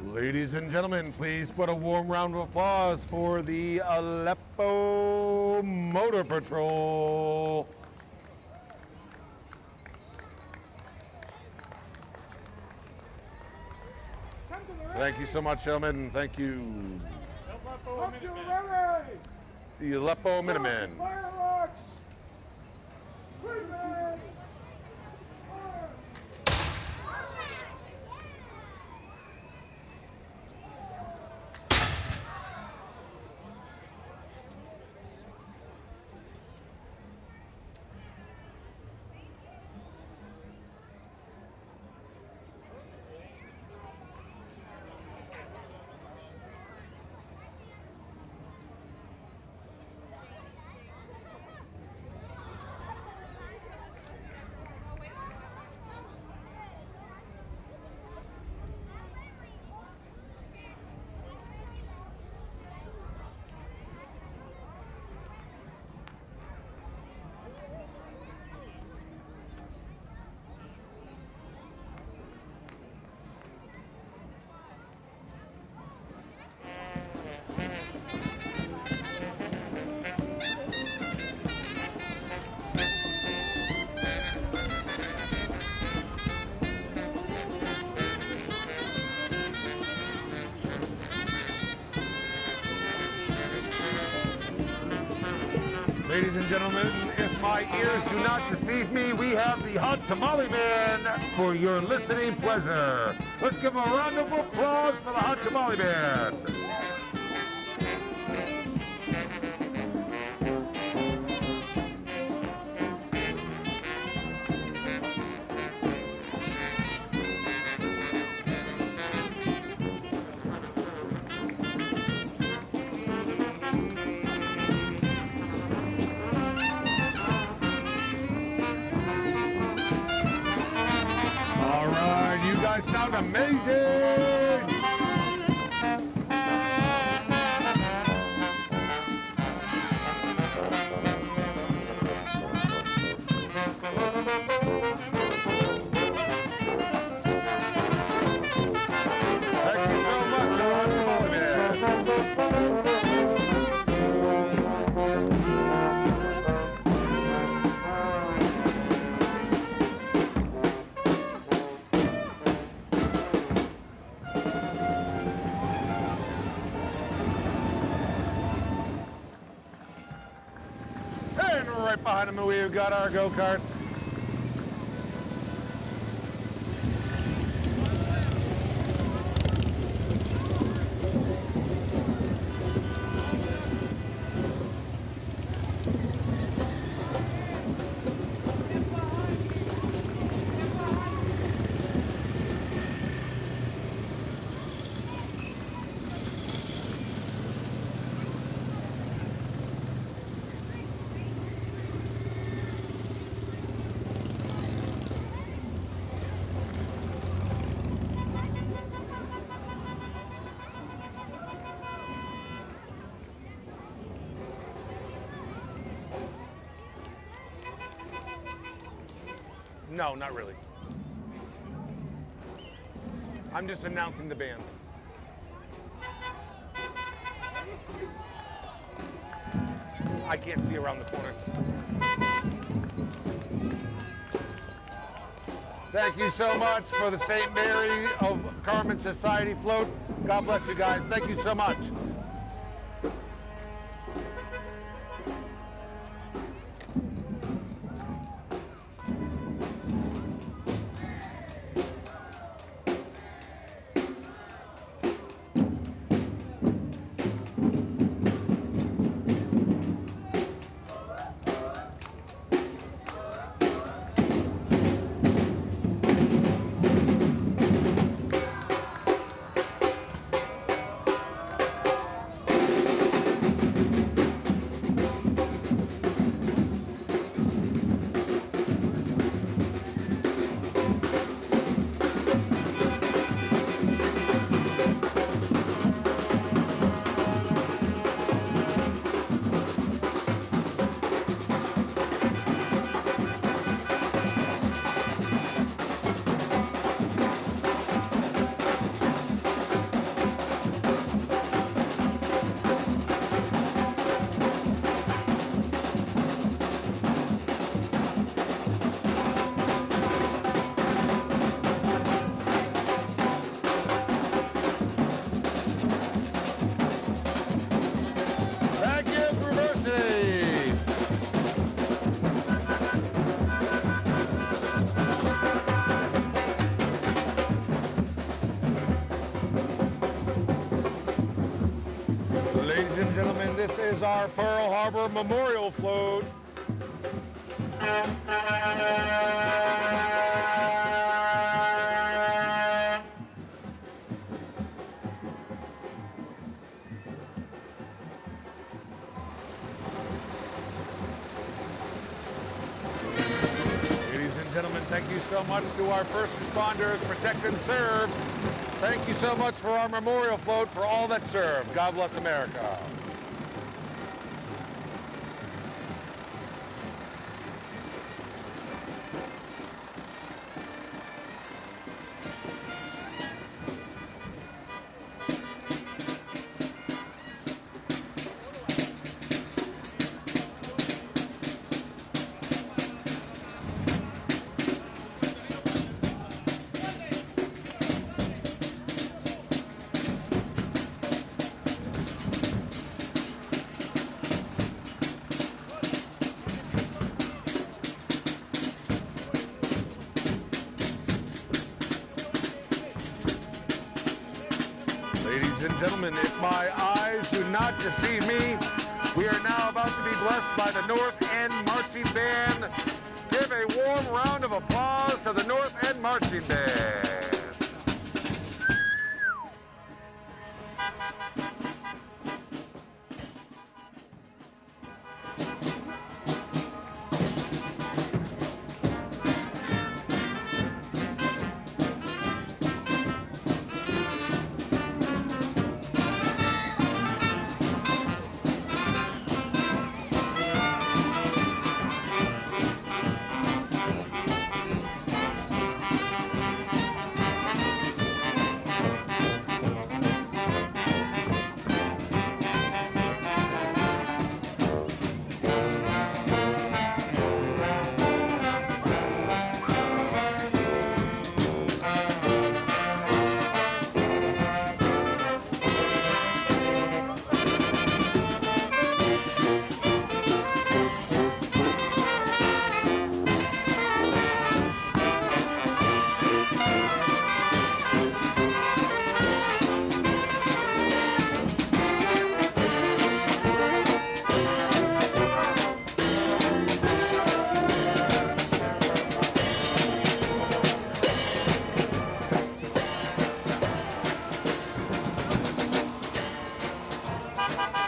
Ladies and gentlemen, please put a warm round of applause for the Aleppo Motor Patrol. Thank you so much, gentlemen. Thank you. The Aleppo Minutemen. Ladies and gentlemen, if my ears do not deceive me, we have the Hot Tamale Man for your listening pleasure. Let's give him a round of applause for the Hot Tamale Man. Sound amazing! Thank you so much, And right behind him, we've got our go-karts. No, not really. I'm just announcing the bands. I can't see around the corner. Thank you so much for the St. Mary of Carmen Society float. God bless you guys. Thank you so much. Ladies and gentlemen, this is our Pearl Harbor Memorial Float. Ladies and gentlemen, thank you so much to our first responders, protect and serve. Thank you so much for our memorial float for all that served. God bless America. Ladies and gentlemen, if my eyes do not deceive me, we are now about to be blessed by the North End Marching Band. Give a warm round of applause to the North End Marching Band.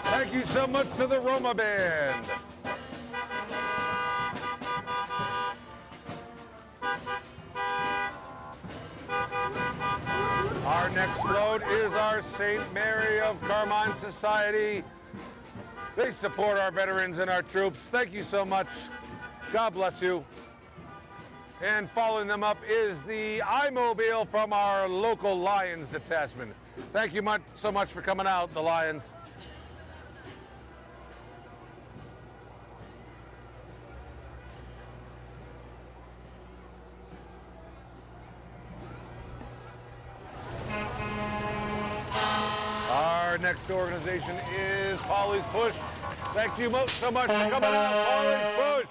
Thank you so much to the Roma Band. Our next float is our St. Mary of Carmine Society. They support our veterans and our troops. Thank you so much. God bless you. And following them up is the iMobile from our local Lions detachment. Thank you so much for coming out, the Lions. Our next organization is Polly's Push. Thank you so much for coming out, Polly's Push.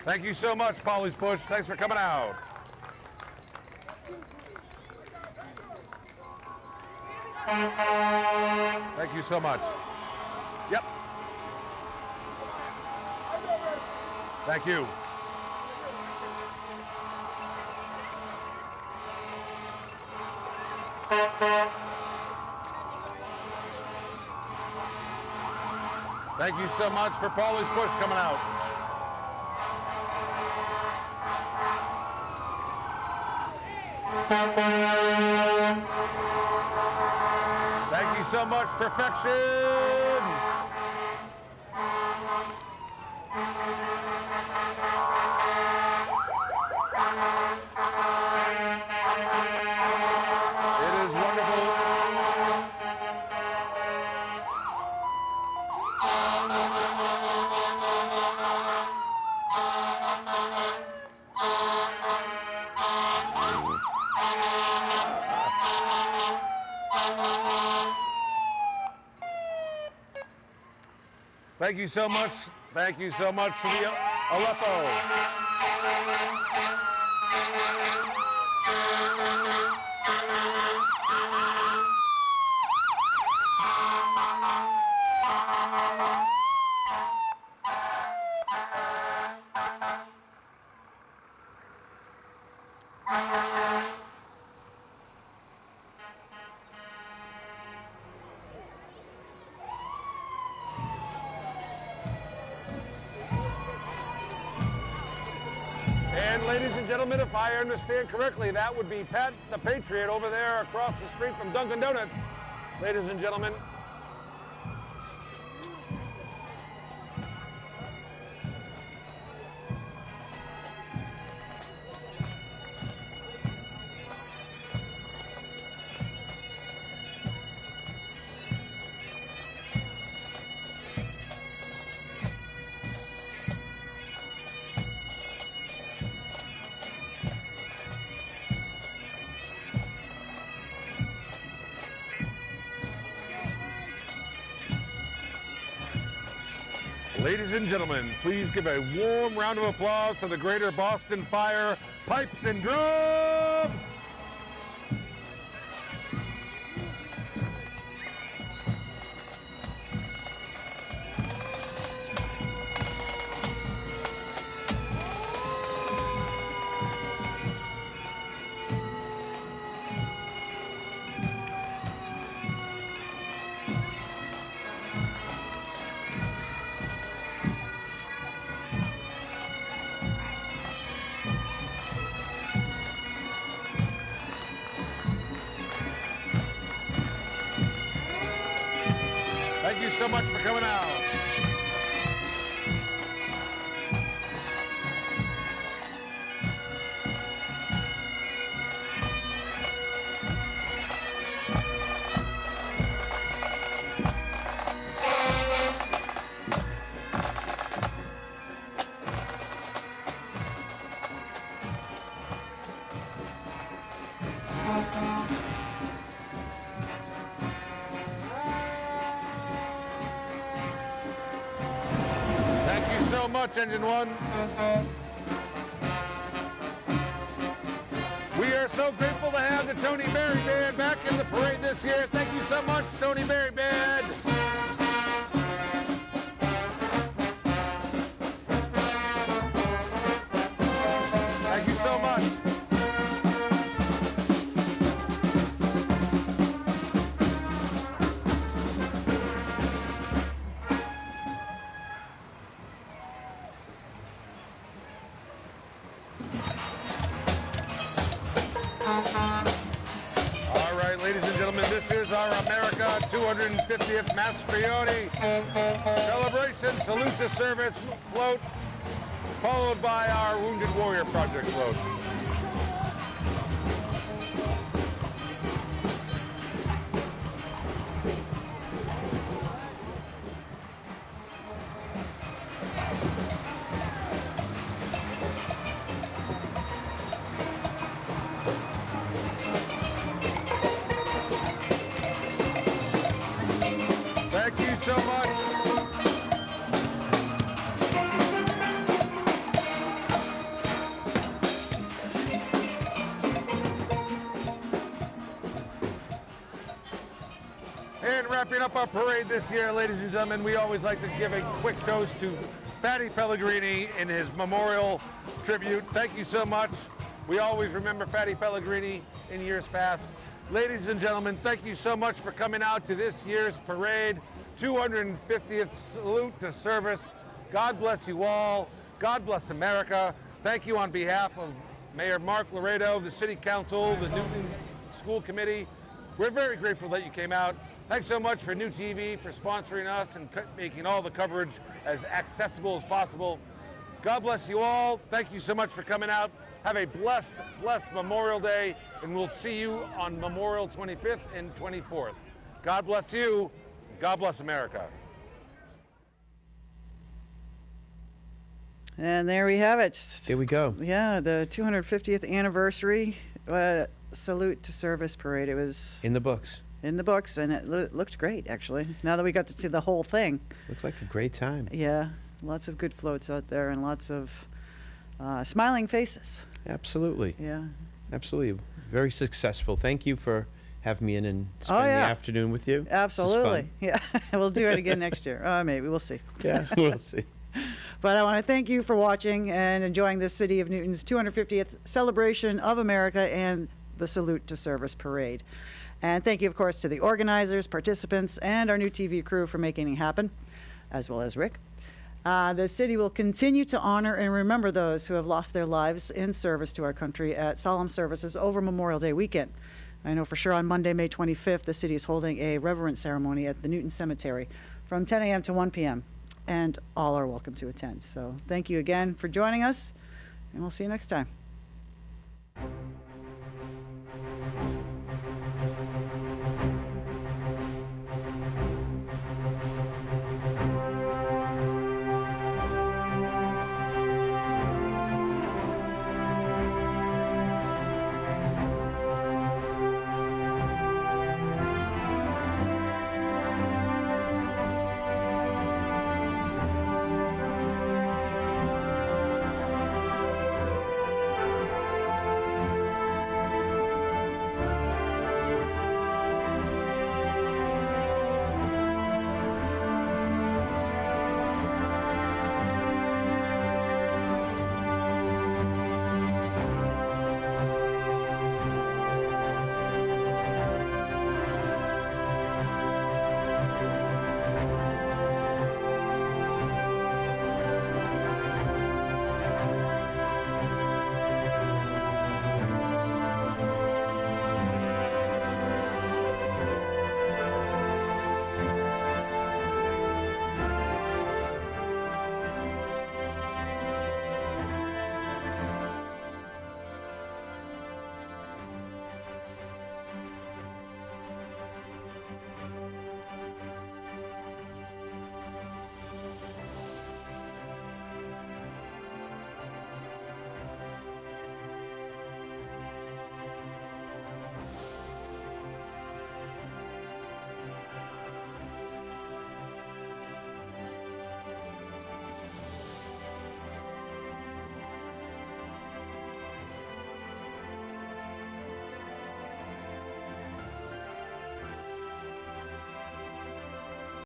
Thank you so much, Polly's Push. Thanks for coming out. Thank you so much. Yep. Thank you. Thank you so much for Polly's Push coming out. Thank you so much, Perfection. It is wonderful. Thank you so much. Thank you so much to the Aleppo. And ladies and gentlemen, if I understand correctly, that would be Pat the Patriot over there across the street from Dunkin' Donuts. Ladies and gentlemen. Ladies and gentlemen, please give a warm round of applause to the Greater Boston Fire Pipes and Drums. Thank you so much for coming out. Thank you so much, Engine One. We are so grateful to have the Tony Berry Band back in the parade this year. Thank you so much, Tony Berry Band. Thank you so much. All right, ladies and gentlemen, this This is our America 250th Mastroianni celebration, salute to service float, followed by our Wounded Warrior Project float. Thank you so much. And wrapping up our parade this year, ladies and gentlemen, we always like to give a quick toast to Fatty Pellegrini in his memorial tribute. Thank you so much. We always remember Fatty Pellegrini in years past. Ladies and gentlemen, thank you so much for coming out to this year's parade. 250th salute to service. God bless you all. God bless America. Thank you on behalf of Mayor Mark Laredo, the City Council, the Newton School Committee. We're very grateful that you came out. Thanks so much for NewTV for sponsoring us and making all the coverage as accessible as possible. God bless you all. Thank you so much for coming out. Have a blessed, blessed Memorial Day, and we'll see you on Memorial 25th and 24th. God bless you. God bless America. And there we have it. There we go. Yeah, the 250th anniversary salute to service parade. It was In the books. in the books, and it looked great, actually. Now that we got to see the whole thing. Looks like a great time. Yeah, lots of good floats out there and lots of smiling faces. Absolutely. Yeah. Absolutely. Very successful. Thank you for having me in and spending the yeah. afternoon with you. This is Absolutely. fun. Yeah. We'll do it again next year. Maybe. We'll see. Yeah, we'll see. But I want to thank you for watching and enjoying the City of Newton's 250th celebration of America and the Salute to Service Parade. And thank you, of course, to the organizers, participants, and our NewTV crew for making it happen, as well as Rick. The city will continue to honor and remember those who have lost their lives in service to our country at solemn services over Memorial Day weekend. I know for sure on Monday, May 25th, the city is holding a reverence ceremony at the Newton Cemetery from 10 a.m. to 1 p.m., and all are welcome to attend. So thank you again for joining us, and we'll see you next time.